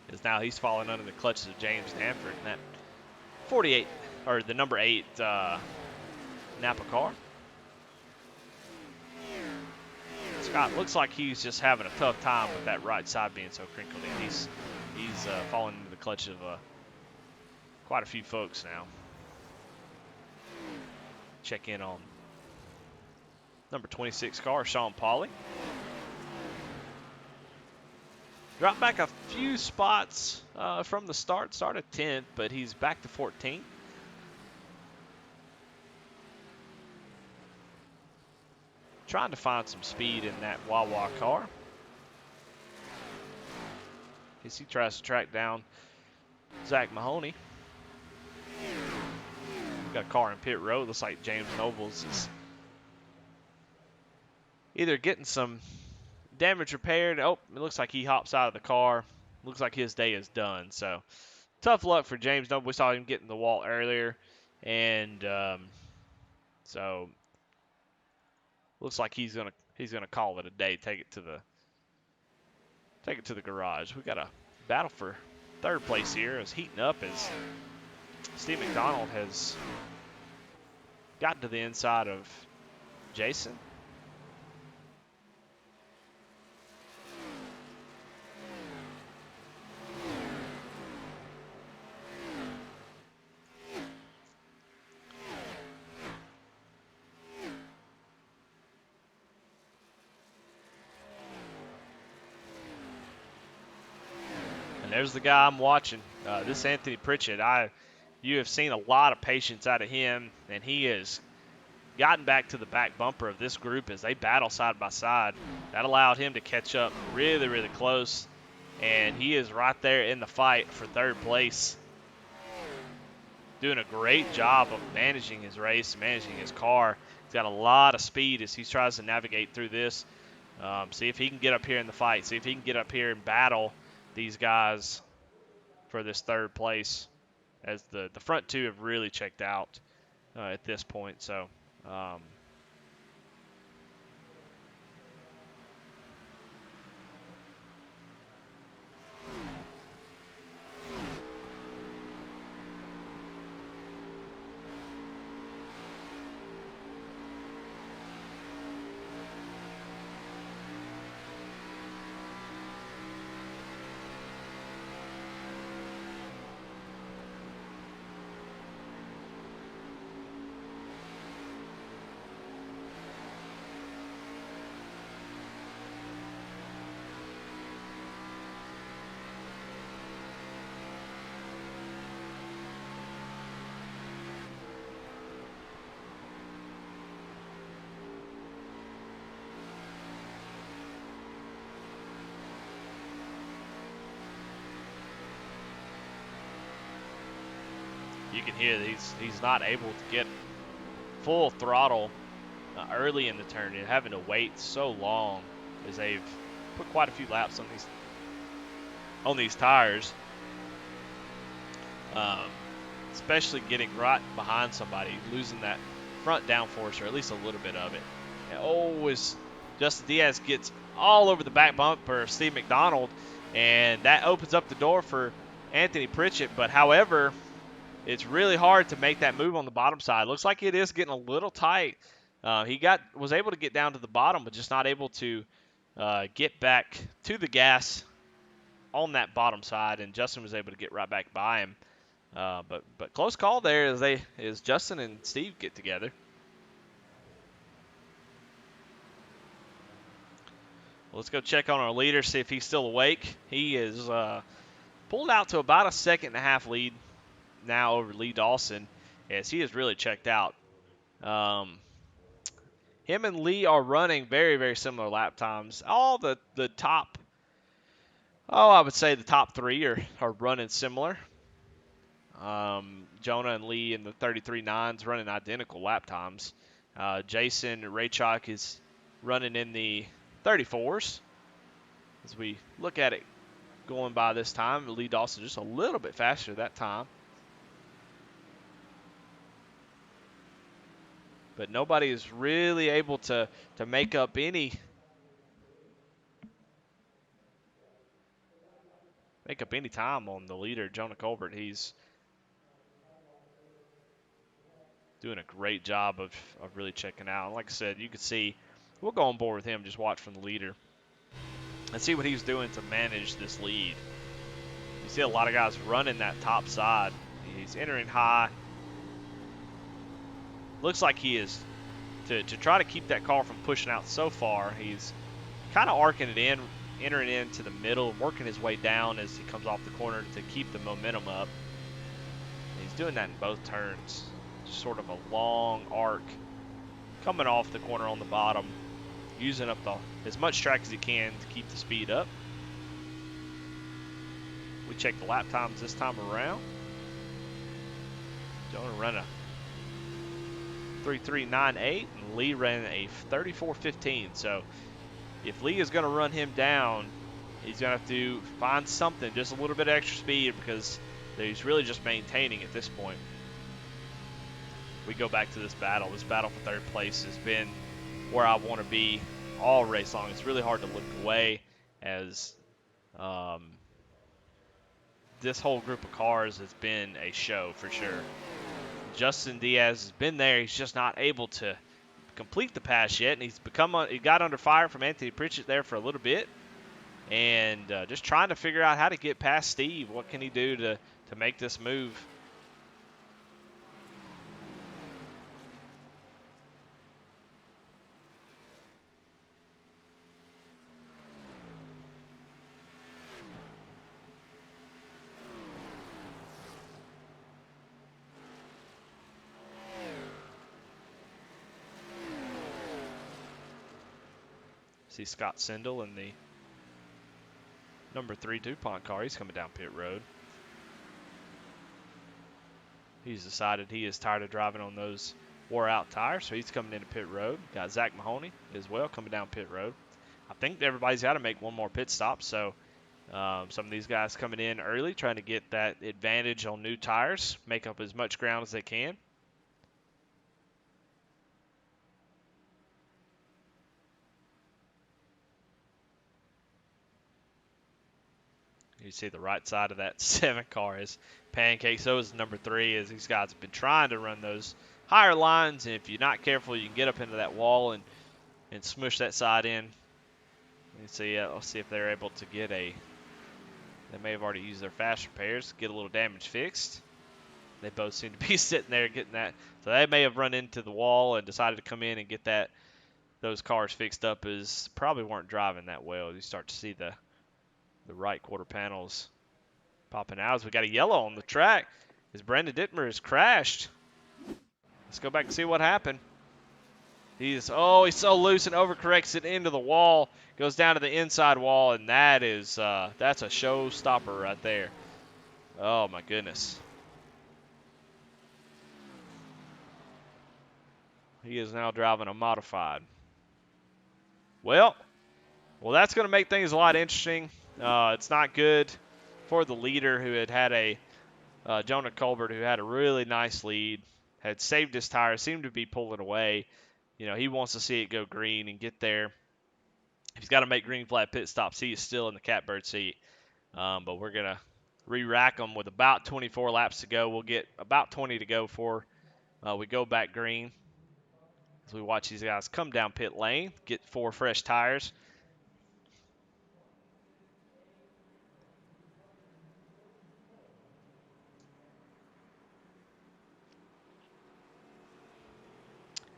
Because now he's falling under the clutches of James Danford in that 48, or the number 8 Napa car. Scott looks like he's just having a tough time with that right side being so crinkled in. He's falling into the clutch of quite a few folks now. Check in on number 26 car, Sean Pauly. Dropped back a few spots from the start. Started 10th, but he's back to 14th. Trying to find some speed in that Wawa car. As he tries to track down Zach Mahoney. Got a car in pit road. Looks like James Nobles is either getting some damage repaired. Oh, it looks like he hops out of the car. Looks like his day is done. So tough luck for James Noble. We saw him get in the wall earlier, and so looks like he's gonna call it a day. Take it to the garage. We got a battle for 3rd place here. It's heating up as Steve McDonald has gotten to the inside of Jason. And there's the guy I'm watching. This Anthony Pritchett. You have seen a lot of patience out of him, and he has gotten back to the back bumper of this group as they battle side by side. That allowed him to catch up really, really close, and he is right there in the fight for third place. Doing a great job of managing his race, managing his car. He's got a lot of speed as he tries to navigate through this. See if he can get up here in the fight. See if he can get up here and battle these guys for this third place, as the front two have really checked out at this point. So you can hear that he's not able to get full throttle early in the turn, and having to wait so long as they've put quite a few laps on these tires, especially getting right behind somebody, losing that front downforce, or at least a little bit of it. And always Justin Diaz gets all over the back bumper of Steve McDonald, and that opens up the door for Anthony Pritchett. But however, it's really hard to make that move on the bottom side. Looks like it is getting a little tight. He was able to get down to the bottom, but just not able to get back to the gas on that bottom side, and Justin was able to get right back by him. But close call there as Justin and Steve get together. Let's go check on our leader, see if he's still awake. He is pulled out to about a 1.5-second lead now over Lee Dawson, as he has really checked out. Him and Lee are running very, very similar lap times. All the top, I would say the top three are running similar. Jonah and Lee in the 33.9s running identical lap times. Jason Raychuk is running in the 34s. As we look at it going by this time, Lee Dawson just a little bit faster that time. But nobody is really able to make up any time on the leader, Jonah Colbert. He's doing a great job of really checking out. And like I said, you can see, we'll go on board with him, just watch from the leader and see what he's doing to manage this lead. You see a lot of guys running that top side. He's entering high. Looks like he is, to try to keep that car from pushing out so far, he's kind of arcing it in, entering into the middle, working his way down as he comes off the corner to keep the momentum up. And he's doing that in both turns. Just sort of a long arc coming off the corner on the bottom, using up as much track as he can to keep the speed up. We check the lap times this time around. Jonah ran a 33.98 and Lee ran a 34.15. So if Lee is going to run him down, he's going to have to find something, just a little bit of extra speed, because he's really just maintaining at this point. We go back to this battle. This battle for third place has been where I want to be all race long. It's really hard to look away, as this whole group of cars has been a show for sure. Justin Diaz has been there. He's just not able to complete the pass yet, and he got under fire from Anthony Pritchett there for a little bit, and just trying to figure out how to get past Steve. What can he do to make this move? See Scott Sindel in the number 3 DuPont car. He's coming down pit road. He's decided he is tired of driving on those wore-out tires, so he's coming into pit road. Got Zach Mahoney as well coming down pit road. I think everybody's got to make one more pit stop, so some of these guys coming in early, trying to get that advantage on new tires, make up as much ground as they can. You see the right side of that 7 car is pancake. So is number 3, as these guys have been trying to run those higher lines. And if you're not careful, you can get up into that wall and smush that side in. Let's see if they're able to get they may have already used their fast repairs, get a little damage fixed. They both seem to be sitting there getting that. So they may have run into the wall and decided to come in and get those cars fixed up, as probably weren't driving that well. You start to see the right quarter panels popping out as we got a yellow on the track as Brandon Dittmer has crashed. Let's go back and see what happened. He's so loose and overcorrects it into the wall, goes down to the inside wall, and that's a showstopper right there. Oh my goodness. He is now driving a modified. Well, that's going to make things a lot interesting. It's not good for the leader who had Jonah Colbert, who had a really nice lead, had saved his tire, seemed to be pulling away. You know, he wants to see it go green and get there. He's got to make green flag pit stops. He is still in the catbird seat. But we're going to re-rack him with about 24 laps to go. We'll get about 20 to go before we go back green. As we watch these guys come down pit lane, get 4 fresh tires.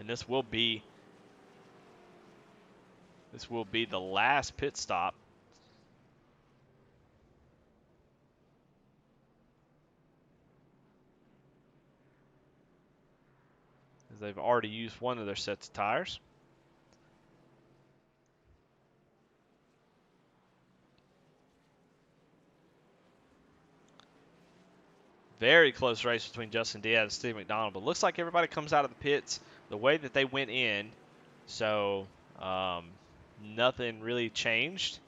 And this will be the last pit stop. As they've already used one of their sets of tires. Very close race between Justin Diaz and Steve McDonald, but looks like everybody comes out of the pits the way that they went in, so nothing really changed.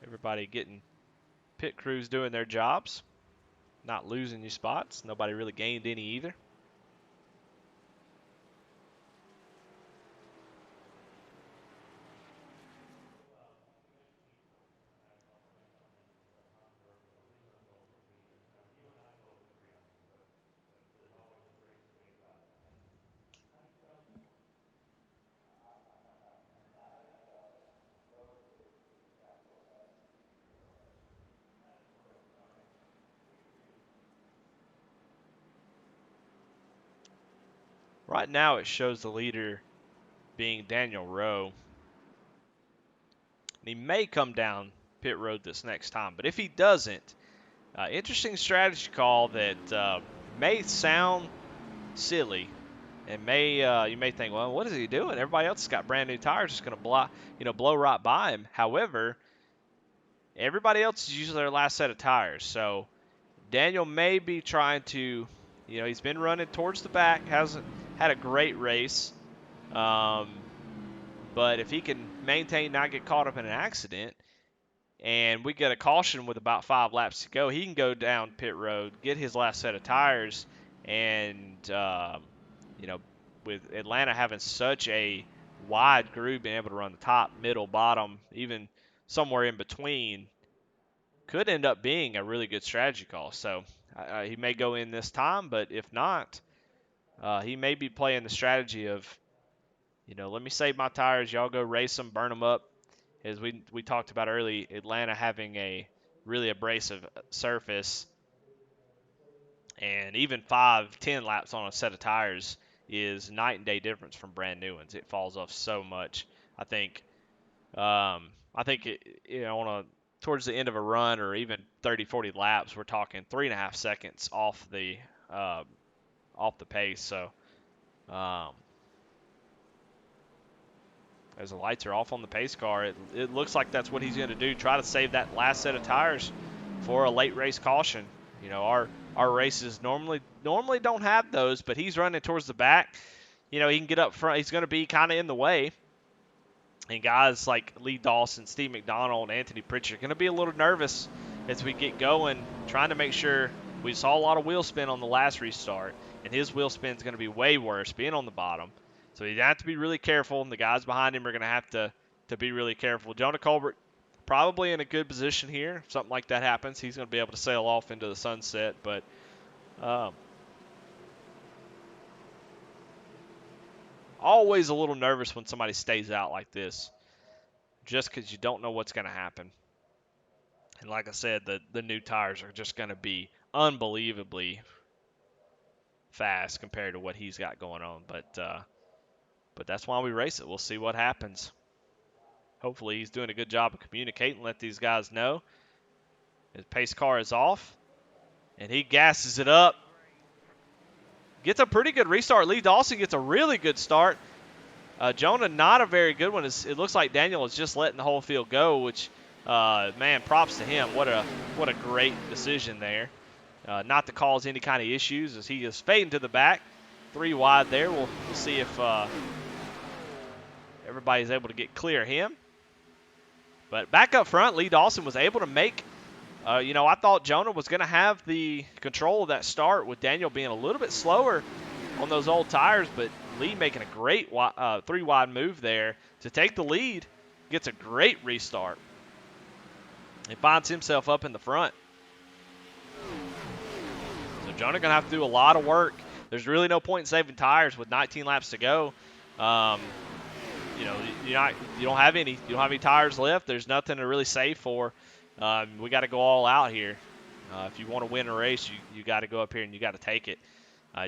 Everybody getting pit crews doing their jobs, not losing you spots. Nobody really gained any either. Right now it shows the leader being Daniel Rowe. And he may come down pit road this next time, but if he doesn't, interesting strategy call that may sound silly, and you may think, well, what is he doing? Everybody else has got brand new tires, just going to blow right by him. However, everybody else is using their last set of tires, so Daniel may be trying to, he's been running towards the back, hasn't had a great race, but if he can maintain, not get caught up in an accident, and we get a caution with about 5 laps to go, he can go down pit road, get his last set of tires, and with Atlanta having such a wide group, being able to run the top, middle, bottom, even somewhere in between, could end up being a really good strategy call. So He may go in this time, but if not, he may be playing the strategy of, let me save my tires. Y'all go race them, burn them up. As we talked about early, Atlanta having a really abrasive surface, and even 5-10 laps on a set of tires is night and day difference from brand new ones. It falls off so much. I think towards the end of a run or even 30-40 laps, we're talking 3.5 seconds off the pace. So as the lights are off on the pace car, it looks like that's what he's going to do. Try to save that last set of tires for a late race caution. Our races normally don't have those, but he's running towards the back. He can get up front. He's going to be kind of in the way. And guys like Lee Dawson, Steve McDonald, Anthony Pritchard are going to be a little nervous as we get going, trying to make sure. We saw a lot of wheel spin on the last restart, and his wheel spin is going to be way worse being on the bottom. So you have to be really careful, and the guys behind him are going to have to be really careful. Jonah Colbert probably in a good position here. If something like that happens, he's going to be able to sail off into the sunset. But always a little nervous when somebody stays out like this, just because you don't know what's going to happen. And like I said, the new tires are just going to be unbelievably fast compared to what he's got going on. But that's why we race it. We'll see what happens. Hopefully he's doing a good job of communicating, let these guys know. His pace car is off, and he gasses it up. Gets a pretty good restart. Lee Dawson gets a really good start. Jonah, not a very good one. It looks like Daniel is just letting the whole field go, which, man, props to him. What a great decision there. Not to cause any kind of issues as he is fading to the back. 3 wide there. We'll see if everybody's able to get clear of him. But back up front, Lee Dawson was able to make, I thought Jonah was going to have the control of that start with Daniel being a little bit slower on those old tires, but Lee making a great 3-wide move there to take the lead. Gets a great restart. He finds himself up in the front. So Jonah going to have to do a lot of work. There's really no point in saving tires with 19 laps to go. You don't have any tires left. There's nothing to really save for. We got to go all out here. If you want to win a race, you got to go up here and you got to take it.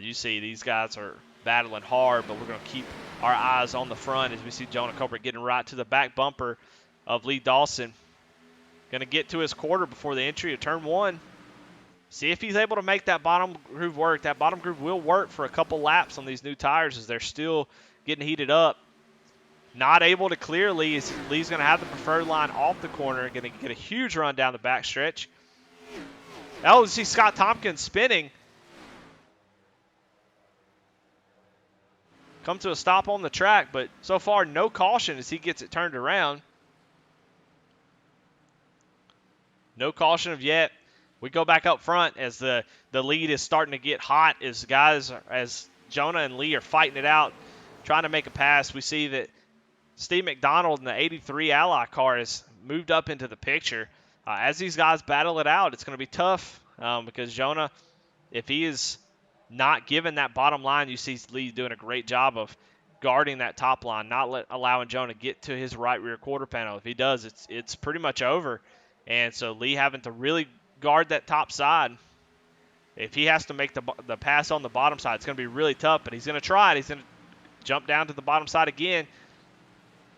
You see these guys are battling hard, but we're going to keep our eyes on the front as we see Jonah Colbert getting right to the back bumper of Lee Dawson. Going to get to his quarter before the entry of turn 1. See if he's able to make that bottom groove work. That bottom groove will work for a couple laps on these new tires as they're still getting heated up. Not able to clear Lee. Lee's going to have the preferred line off the corner. Going to get a huge run down the back stretch. Oh, see Scott Tompkins spinning. Come to a stop on the track, but so far no caution as he gets it turned around. No caution of yet. We go back up front as the lead is starting to get hot as Jonah and Lee are fighting it out, trying to make a pass. We see that Steve McDonald in the 83 Ally car has moved up into the picture. As these guys battle it out, it's going to be tough because Jonah, if he is not given that bottom line, you see Lee doing a great job of guarding that top line, not allowing Jonah to get to his right rear quarter panel. If he does, it's pretty much over. And so Lee having to really guard that top side. If he has to make the pass on the bottom side, it's going to be really tough, but he's going to try it. He's going to jump down to the bottom side again.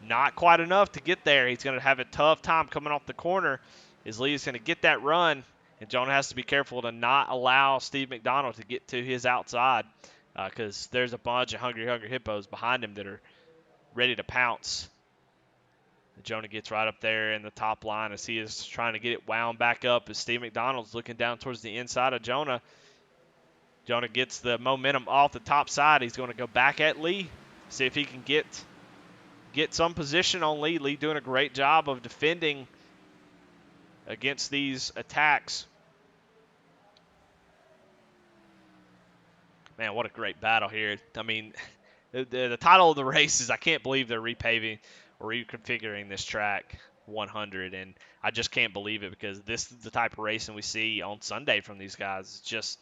Not quite enough to get there. He's going to have a tough time coming off the corner as Lee is going to get that run, and Jonah has to be careful to not allow Steve McDonald to get to his outside because there's a bunch of hungry hippos behind him that are ready to pounce. And Jonah gets right up there in the top line as he is trying to get it wound back up as Steve McDonald's looking down towards the inside of Jonah. Jonah gets the momentum off the top side. He's going to go back at Lee, see if he can get some position on Lee. Lee doing a great job of defending against these attacks. Man, what a great battle here. I mean, the title of the race is I can't believe they're repaving or reconfiguring this track. 100, and I just can't believe it because this is the type of racing we see on Sunday from these guys. It's just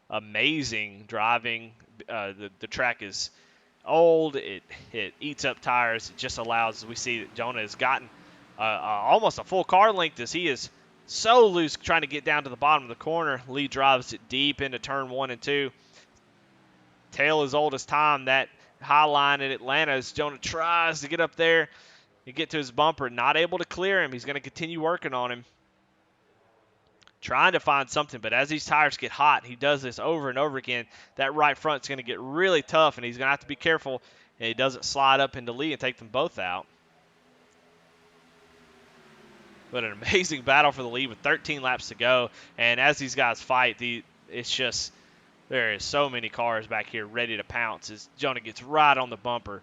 amazing driving. The track is old. It eats up tires. It just allows. We see that Jonah has gotten almost a full car length as he is so loose trying to get down to the bottom of the corner. Lee drives it deep into turn 1 and 2. Tail as old as time. That high line in Atlanta as Jonah tries to get up there and get to his bumper. Not able to clear him. He's going to continue working on him. Trying to find something, but as these tires get hot, he does this over and over again. That right front's going to get really tough, and he's going to have to be careful and he doesn't slide up into Lee and take them both out. But an amazing battle for the lead with 13 laps to go. And as these guys fight, it's just there is so many cars back here ready to pounce as Jonah gets right on the bumper.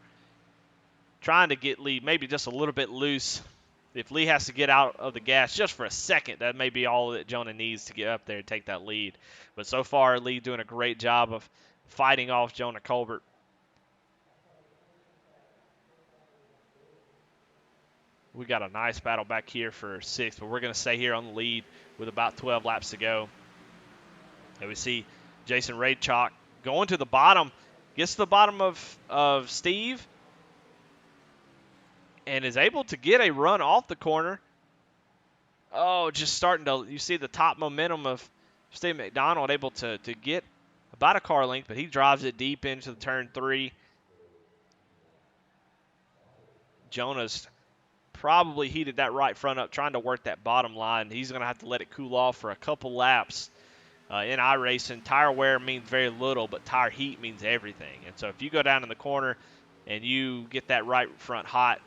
Trying to get Lee maybe just a little bit loose. If Lee has to get out of the gas just for a second, that may be all that Jonah needs to get up there and take that lead. But so far, Lee doing a great job of fighting off Jonah Colbert. We got a nice battle back here for 6th, but we're going to stay here on the lead with about 12 laps to go. And we see Jason Raychalk going to the bottom, gets to the bottom of Steve, and is able to get a run off the corner. Oh, just starting to, you see the top momentum of Steve McDonald able to get about a car length, but he drives it deep into the turn 3. Jonah's probably heated that right front up, trying to work that bottom line. He's going to have to let it cool off for a couple laps. In iRacing, tire wear means very little, but tire heat means everything. And so if you go down in the corner and you get that right front hot,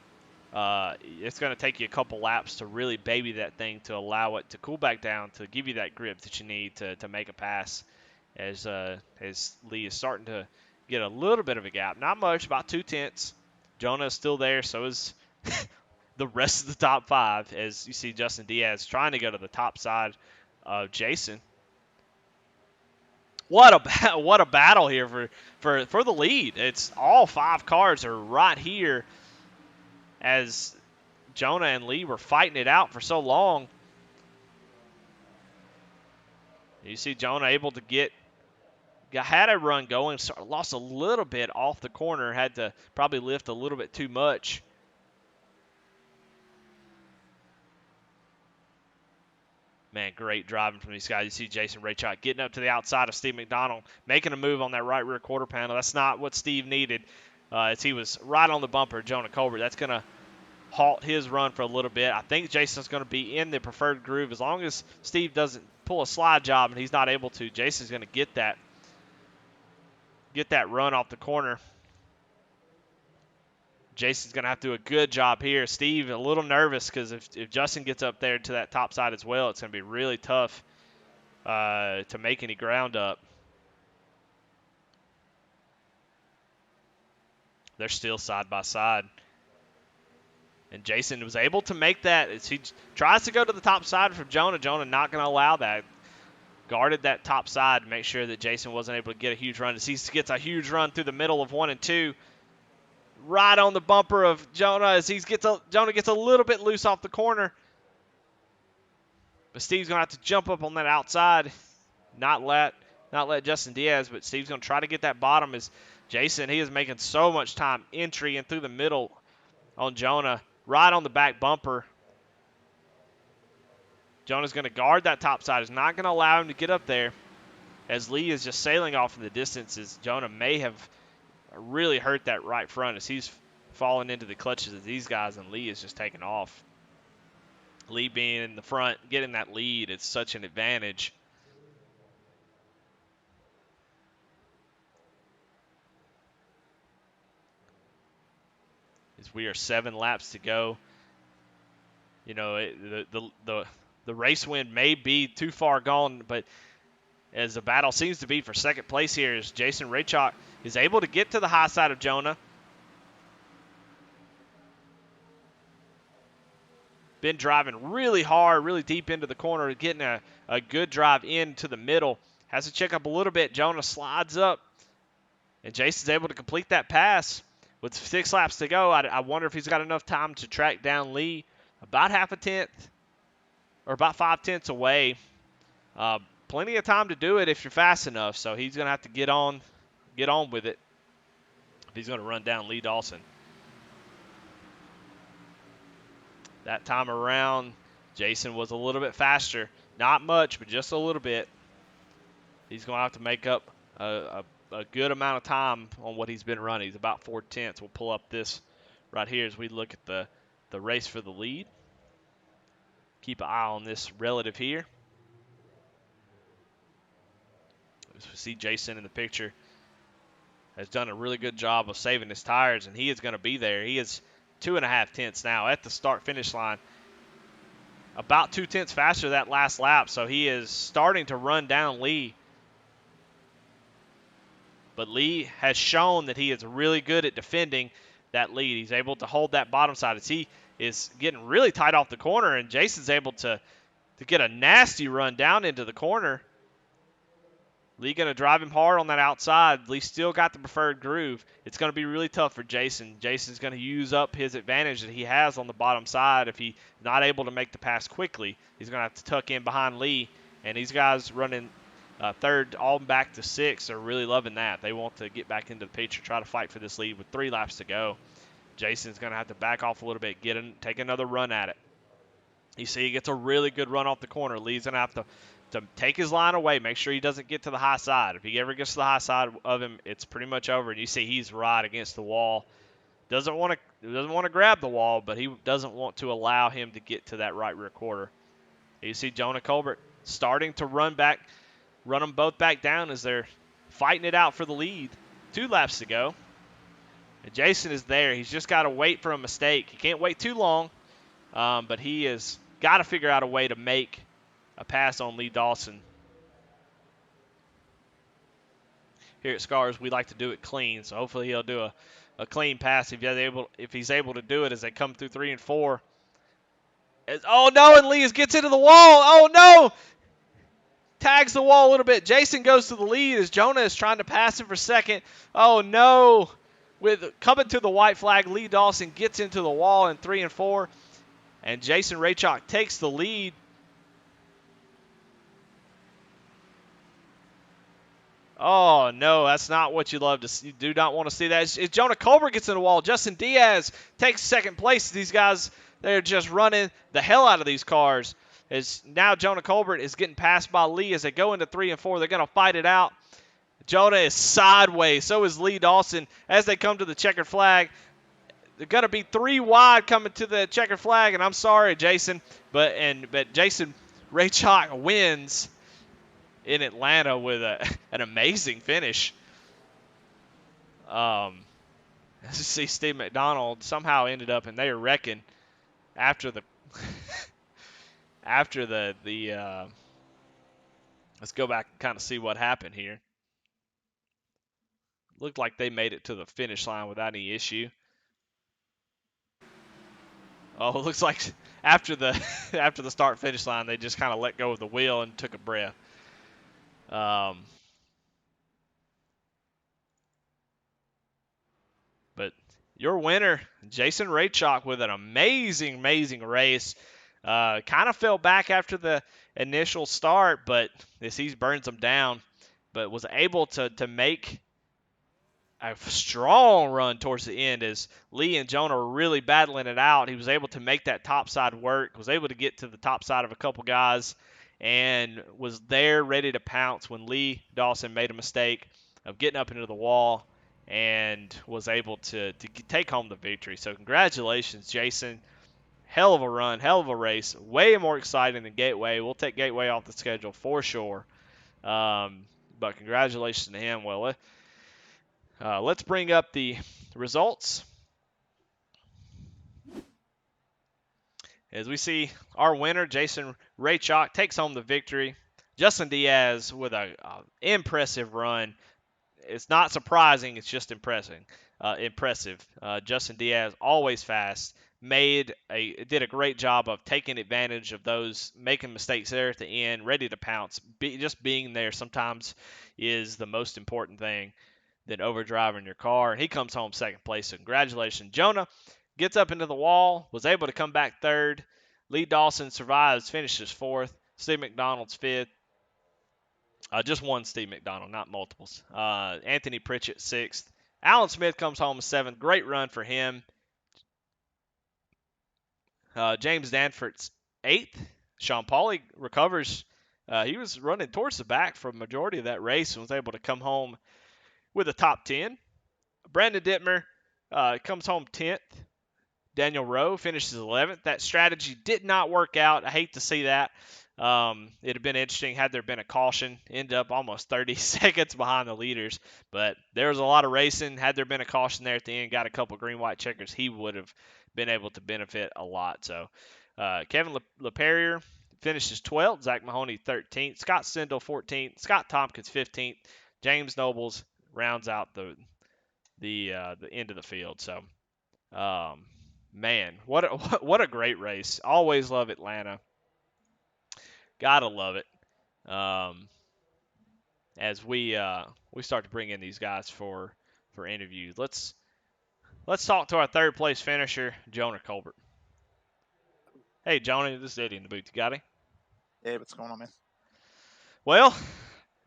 it's going to take you a couple laps to really baby that thing to allow it to cool back down, to give you that grip that you need to make a pass as Lee is starting to get a little bit of a gap. Not much, about 2/10. Jonah is still there, so is the rest of the top 5 as you see Justin Diaz trying to go to the top side of Jason. What a battle here for the lead. It's all 5 cars are right here as Jonah and Lee were fighting it out for so long. You see Jonah able to had a run going, lost a little bit off the corner, had to probably lift a little bit too much. Man, great driving from these guys. You see Jason Raychalk getting up to the outside of Steve McDonald, making a move on that right rear quarter panel. That's not what Steve needed as he was right on the bumper of Jonah Colbert. That's going to halt his run for a little bit. I think Jason's going to be in the preferred groove. As long as Steve doesn't pull a slide job and he's not able to, Jason's going to get that run off the corner. Jason's going to have to do a good job here. Steve, a little nervous because if Justin gets up there to that top side as well, it's going to be really tough to make any ground up. They're still side by side. And Jason was able to make that as he tries to go to the top side from Jonah. Jonah not going to allow that. Guarded that top side to make sure that Jason wasn't able to get a huge run. As he gets a huge run through the middle of 1 and 2. Right on the bumper of Jonah as Jonah gets a little bit loose off the corner. But Steve's going to have to jump up on that outside. Not let Justin Diaz, but Steve's going to try to get that bottom as Jason, he is making so much time entry and through the middle on Jonah. Right on the back bumper. Jonah's going to guard that top side. He's not going to allow him to get up there as Lee is just sailing off in the distance as Jonah may have really hurt that right front as he's falling into the clutches of these guys and Lee is just taking off. Lee being in the front, getting that lead, it's such an advantage. As we are 7 laps to go. You know, the race win may be too far gone, but as the battle seems to be for second place here, as Jason Raychalk is able to get to the high side of Jonah. Been driving really hard, really deep into the corner, getting a good drive into the middle. Has to check up a little bit. Jonah slides up, and Jason's able to complete that pass. With 6 laps to go, I wonder if he's got enough time to track down Lee about half a tenth or about 5/10 away. Plenty of time to do it if you're fast enough. So he's going to have to get on with it if he's going to run down Lee Dawson. That time around, Jason was a little bit faster. Not much, but just a little bit. He's going to have to make up a good amount of time on what he's been running. He's about 4/10. We'll pull up this right here as we look at the race for the lead. Keep an eye on this relative here. As we see Jason in the picture, has done a really good job of saving his tires, and he is going to be there. He is 2.5 tenths now at the start-finish line. About 2 tenths faster that last lap, so he is starting to run down Lee. But Lee has shown that he is really good at defending that lead. He's able to hold that bottom side as he is getting really tight off the corner, and Jason's able to get a nasty run down into the corner. Lee going to drive him hard on that outside. Lee still got the preferred groove. It's going to be really tough for Jason. Jason's going to use up his advantage that he has on the bottom side. If he's not able to make the pass quickly, he's going to have to tuck in behind Lee. And these guys running third all back to sixth are really loving that. They want to get back into the picture, try to fight for this lead with 3 laps to go. Jason's going to have to back off a little bit, take another run at it. You see he gets a really good run off the corner. Lee's going to have to take his line away, make sure he doesn't get to the high side. If he ever gets to the high side of him, it's pretty much over. And you see he's right against the wall. Doesn't want to grab the wall, but he doesn't want to allow him to get to that right rear quarter. You see Jonah Colbert starting to run them both back down as they're fighting it out for the lead. 2 laps to go. And Jason is there. He's just got to wait for a mistake. He can't wait too long, but he has got to figure out a way to make a pass on Lee Dawson. Here at Scars, we like to do it clean, so hopefully he'll do a clean pass if he's able to do it as they come through 3 and 4. Oh, no, and Lee gets into the wall. Oh, no! Tags the wall a little bit. Jason goes to the lead as Jonah is trying to pass him for second. Oh, no. Coming to the white flag, Lee Dawson gets into the wall in 3 and 4, and Jason Raychok takes the lead. Oh, no, that's not what you love to see. You do not want to see that. It's Jonah Colbert gets in the wall. Justin Diaz takes second place. These guys, they're just running the hell out of these cars. As now Jonah Colbert is getting passed by Lee as they go into 3 and 4. They're going to fight it out. Jonah is sideways. So is Lee Dawson as they come to the checkered flag. They're going to be 3 wide coming to the checkered flag. And I'm sorry, Jason, but Jason Raychok wins in Atlanta with an amazing finish. Let's see Steve McDonald somehow ended up, and they were wrecking after the let's go back and kind of see what happened here. Looked like they made it to the finish line without any issue. Oh, it looks like after the start finish line, they just kind of let go of the wheel and took a breath. But your winner, Jason Raychok, with an amazing race. Kind of fell back after the initial start, but as he burns them down, but was able to make a strong run towards the end as Lee and Jonah were really battling it out. He was able to make that top side work, was able to get to the top side of a couple guys, and was there ready to pounce when Lee Dawson made a mistake of getting up into the wall and was able to take home the victory. So congratulations, Jason. Hell of a run, hell of a race. Way more exciting than Gateway. We'll take Gateway off the schedule for sure. But congratulations to him. Well, let's bring up the results. As we see our winner, Jason Raychok, takes home the victory. Justin Diaz with an impressive run. It's not surprising, it's just impressive. Justin Diaz, always fast, did a great job of taking advantage of those making mistakes there at the end, ready to pounce. Just being there sometimes is the most important thing than overdriving your car. And he comes home second place. So congratulations, Jonah. gets up into the wall, was able to come back third. Lee Dawson survives, finishes fourth. Steve McDonald's fifth. Just one Steve McDonald, not multiples. Anthony Pritchett sixth. Alan Smith comes home seventh. Great run for him. James Danforth's eighth. Sean Pauly recovers. He was running towards the back for a majority of that race and was able to come home with a top 10. Brandon Dittmer comes home 10th. Daniel Rowe finishes 11th. That strategy did not work out. I hate to see that. It'd have been interesting had there been a caution. Ended up almost 30 seconds behind the leaders. But there was a lot of racing. Had there been a caution there at the end, got a couple green-white checkers, he would have been able to benefit a lot. So Kevin LePerrier finishes 12th. Zach Mahoney 13th. Scott Stendel 14th. Scott Tompkins 15th. James Nobles rounds out the end of the field. So, man, what a great race. Always love Atlanta. Gotta love it. As we start to bring in these guys for interviews, let's talk to our third place finisher, Jonah Colbert. Hey, Jonah, this is Eddie in the booth. You got him? Hey, what's going on, man? Well,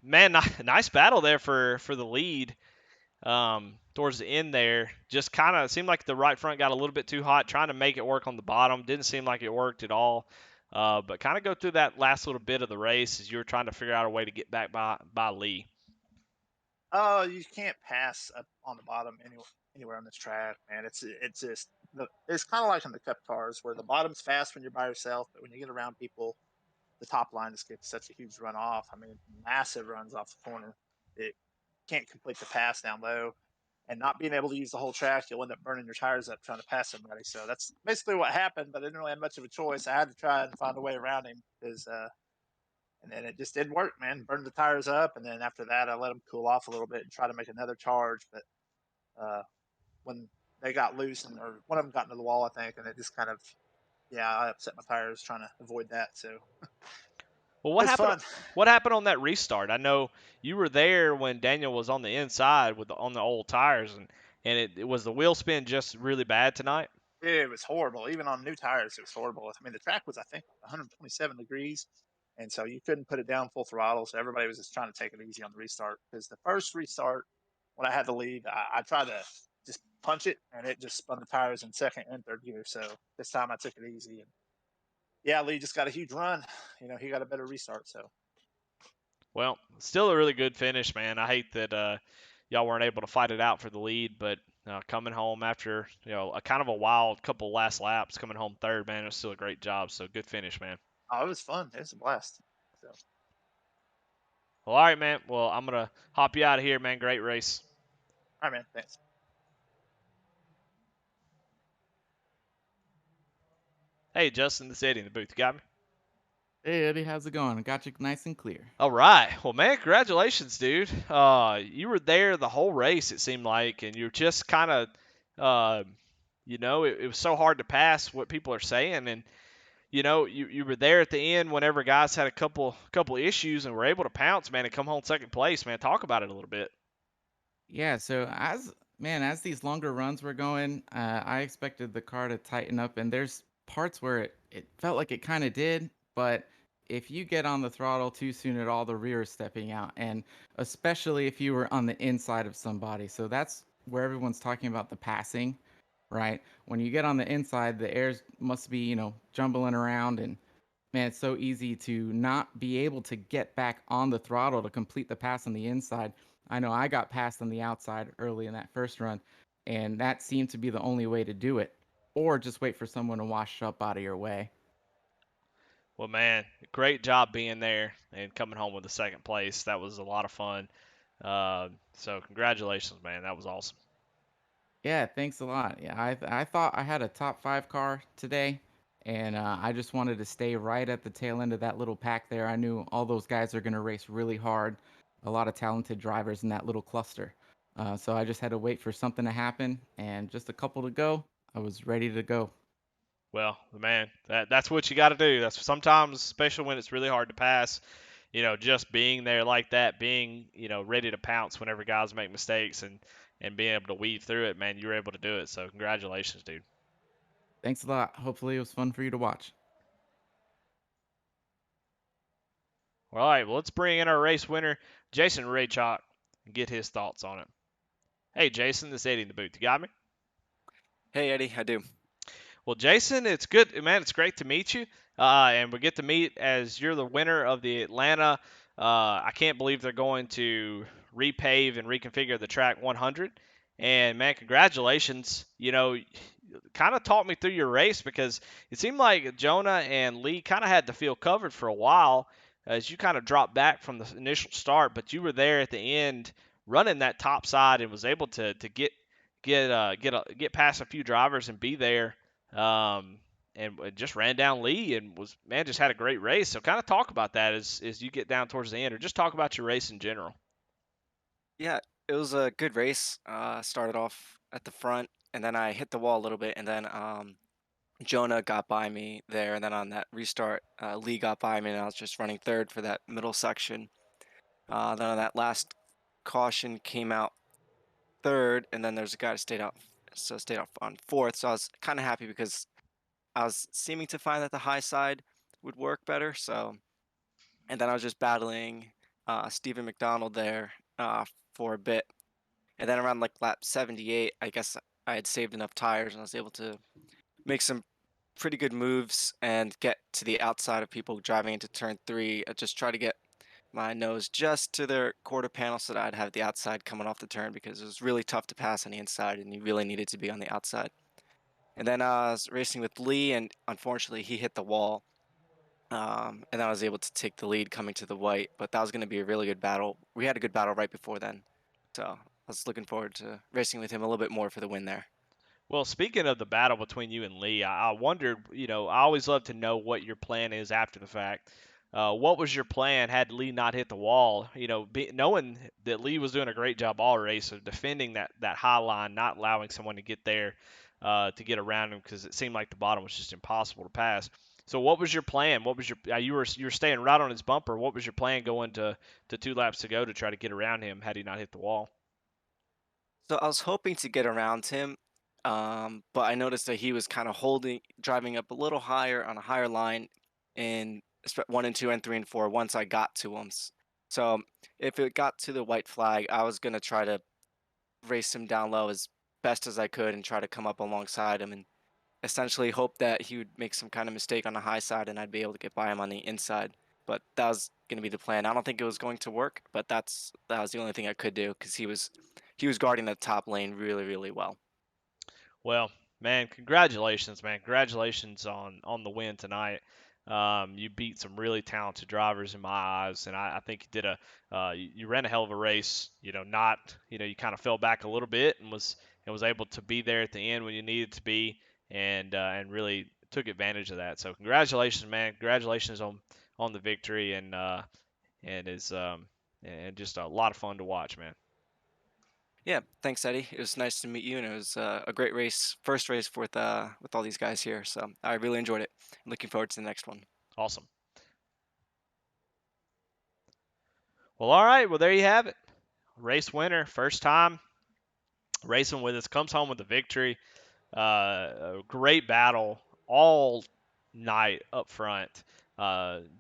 man, nice battle there for the lead. Towards the end there, just kind of seemed like the right front got a little bit too hot, trying to make it work on the bottom. Didn't seem like it worked at all. But kind of go through that last little bit of the race as you were trying to figure out a way to get back by Lee. You can't pass up on the bottom anywhere on this track, man. It's just it's kind of like in the Cup cars where the bottom's fast when you're by yourself, but when you get around people, the top line just gets such a huge run off. I mean, massive runs off the corner. It can't complete the pass down low, and not being able to use the whole track, you'll end up burning your tires up trying to pass somebody. So that's basically what happened. But I didn't really have much of a choice. I had to try and find a way around him because. And then it just didn't work, man. Burned the tires up, and then after that, I let them cool off a little bit and try to make another charge. But when they got loose, or one of them got into the wall, I think, and it just kind of, I upset my tires trying to avoid that. So, well, what happened? Fun. What happened on that restart? I know you were there when Daniel was on the inside on the old tires, and it was the wheel spin just really bad tonight. It was horrible. Even on new tires, it was horrible. I mean, the track was, I think, 127 degrees. And so you couldn't put it down full throttle. So everybody was just trying to take it easy on the restart. Because the first restart, when I had the lead, I tried to just punch it, and it just spun the tires in second and third gear. So this time I took it easy. And Lee just got a huge run. He got a better restart. So, well, still a really good finish, man. I hate that y'all weren't able to fight it out for the lead, but coming home after a kind of a wild couple last laps, coming home third, man, it was still a great job. So good finish, man. Oh, it was fun. It was a blast. So. Well, all right, man. Well, I'm going to hop you out of here, man. Great race. All right, man. Thanks. Hey, Justin, this is Eddie in the booth. You got me? Hey, Eddie, how's it going? I got you nice and clear. All right. Well, man, congratulations, dude. You were there the whole race, it seemed like, and you're just kind of, it was so hard to pass what people are saying, and you were there at the end whenever guys had a couple issues and were able to pounce, man, and come home second place, man. Talk about it a little bit. Yeah, so as these longer runs were going, I expected the car to tighten up, and there's parts where it felt like it kind of did, but if you get on the throttle too soon at all, the rear is stepping out, and especially if you were on the inside of somebody. So that's where everyone's talking about the passing, right? When you get on the inside, the air must be, jumbling around, and man, it's so easy to not be able to get back on the throttle to complete the pass on the inside. I know I got passed on the outside early in that first run, and that seemed to be the only way to do it, or just wait for someone to wash up out of your way. Well, man, great job being there and coming home with the second place. That was a lot of fun. So congratulations, man. That was awesome. Yeah, thanks a lot. Yeah, I thought I had a top 5 car today, and I just wanted to stay right at the tail end of that little pack there. I knew all those guys are going to race really hard, a lot of talented drivers in that little cluster. So I just had to wait for something to happen, and just a couple to go, I was ready to go. Well, man, that's what you got to do. That's sometimes, especially when it's really hard to pass, just being there like that, being, ready to pounce whenever guys make mistakes and being able to weave through it, man, you were able to do it. So congratulations, dude. Thanks a lot. Hopefully, it was fun for you to watch. All right, well, let's bring in our race winner, Jason Raychalk, and get his thoughts on it. Hey, Jason, this is Eddie in the booth. You got me? Hey, Eddie, I do. Well, Jason, it's good, man. It's great to meet you, and we get to meet as you're the winner of the Atlanta. I can't believe they're going to repave and reconfigure the track 100. And man, congratulations! Kind of talked me through your race because it seemed like Jonah and Lee kind of had the field covered for a while as you kind of dropped back from the initial start, but you were there at the end running that top side and was able to get past a few drivers and be there, um, and just ran down Lee and just had a great race. So kind of talk about that as you get down towards the end, or just talk about your race in general. Yeah, it was a good race. Started off at the front, and then I hit the wall a little bit, and then Jonah got by me there, and then on that restart, Lee got by me, and I was just running third for that middle section. Then on that last caution, came out third, and then there's a guy that stayed out on fourth. So I was kind of happy because I was seeming to find that the high side would work better. So, and then I was just battling Stephen McDonald there for a bit. And then around like lap 78, I guess I had saved enough tires and I was able to make some pretty good moves and get to the outside of people driving into turn 3. I just try to get my nose just to their quarter panel so that I'd have the outside coming off the turn because it was really tough to pass on the inside and you really needed to be on the outside. And then I was racing with Lee, and unfortunately he hit the wall. And then I was able to take the lead coming to the white, but that was going to be a really good battle. We had a good battle right before then. So I was looking forward to racing with him a little bit more for the win there. Well, speaking of the battle between you and Lee, I wondered, I always love to know what your plan is after the fact. What was your plan had Lee not hit the wall? Knowing that Lee was doing a great job all race of defending that high line, not allowing someone to get there to get around him because it seemed like the bottom was just impossible to pass. So what was your plan? What was your you were staying right on his bumper. What was your plan going to 2 laps to go to try to get around him had he not hit the wall? So I was hoping to get around him, but I noticed that he was kind of driving up a little higher on a higher line in 1 and 2 and 3 and 4 once I got to him. So if it got to the white flag, I was going to try to race him down low as best as I could and try to come up alongside him and essentially hope that he would make some kind of mistake on the high side and I'd be able to get by him on the inside. But that was going to be the plan. I don't think it was going to work, but that was the only thing I could do because he was guarding the top lane really, really well. Well, man, congratulations, man. Congratulations on the win tonight. You beat some really talented drivers in my eyes, and I think you ran a hell of a race. You kind of fell back a little bit and was able to be there at the end when you needed to be, and really took advantage of that. So congratulations, man. Congratulations on the victory, and just a lot of fun to watch, man. Yeah, thanks, Eddie. It was nice to meet you, and it was a great race, first race with all these guys here. So I really enjoyed it. I'm looking forward to the next one. Awesome. Well, all right. Well, there you have it. Race winner, first time racing with us, comes home with the victory. A great battle all night up front.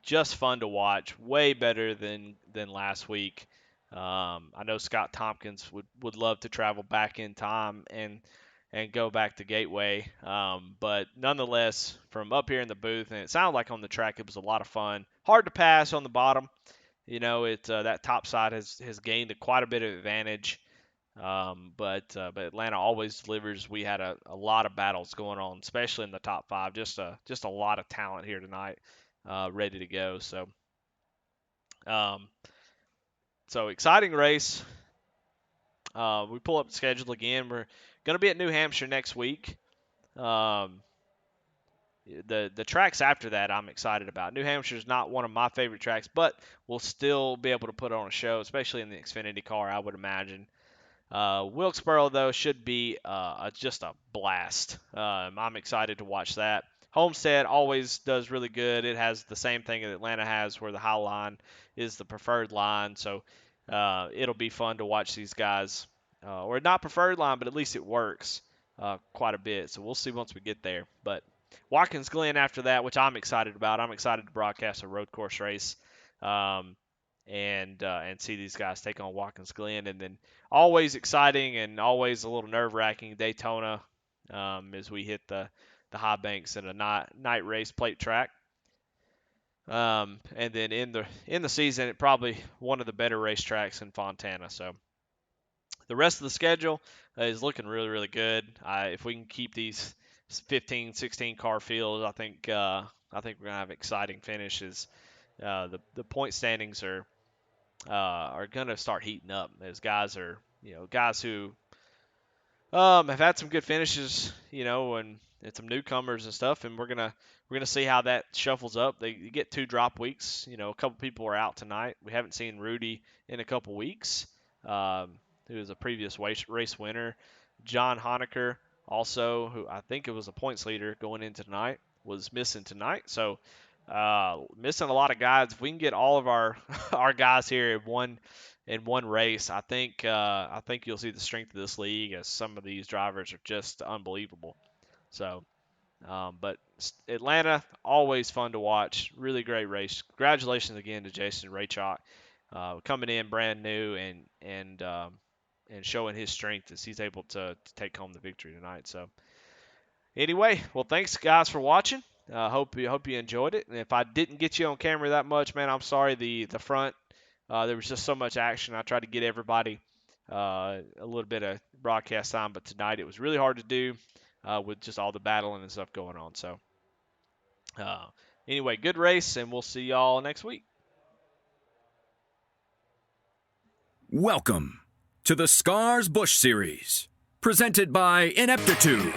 Just fun to watch. Way better than last week. I know Scott Tompkins would love to travel back in time and go back to Gateway. But nonetheless, from up here in the booth, and it sounded like on the track, it was a lot of fun. Hard to pass on the bottom. That top side has gained quite a bit of advantage. But Atlanta always delivers. We had a lot of battles going on, especially in the top 5. Just a lot of talent here tonight, ready to go. So exciting race. We pull up the schedule again. We're going to be at New Hampshire next week. The tracks after that I'm excited about. New Hampshire is not one of my favorite tracks, but we'll still be able to put on a show, especially in the Xfinity car, I would imagine. Wilkesboro, though, should be just a blast. I'm excited to watch that. Homestead always does really good. It has the same thing that Atlanta has, where the high line is the preferred line. So it'll be fun to watch these guys, or not preferred line, but at least it works. quite a bit. So we'll see once we get there. But Watkins Glen after that, which I'm excited about. I'm excited to broadcast a road course race, and see these guys take on Watkins Glen, and then always exciting and always a little nerve wracking Daytona, as we hit the high banks in a night race plate track. And then in the season, it probably one of the better racetracks in Fontana. So the rest of the schedule is looking really, really good. If we can keep these 15, 16 car fields, I think we're gonna have exciting finishes. The point standings are gonna start heating up as guys who have had some good finishes, and some newcomers and stuff, and we're gonna see how that shuffles up. You get 2 drop weeks. A couple people are out tonight. We haven't seen Rudy in a couple weeks, who was a previous race winner. John Honecker, also, who I think it was a points leader going into tonight, was missing tonight. So missing a lot of guys. If we can get all of our our guys here in one race, I think you'll see the strength of this league, as some of these drivers are just unbelievable. So, but Atlanta, always fun to watch. Really great race. Congratulations again to Jason Raychalk, coming in brand new and showing his strength as he's able to take home the victory tonight. So, anyway, well, thanks guys for watching. Hope you enjoyed it. And if I didn't get you on camera that much, man, I'm sorry. The front, there was just so much action. I tried to get everybody a little bit of broadcast time, but tonight it was really hard to do with just all the battling and stuff going on. So anyway, good race, and we'll see y'all next week. Welcome to the Scars Bush Series, presented by Ineptitude.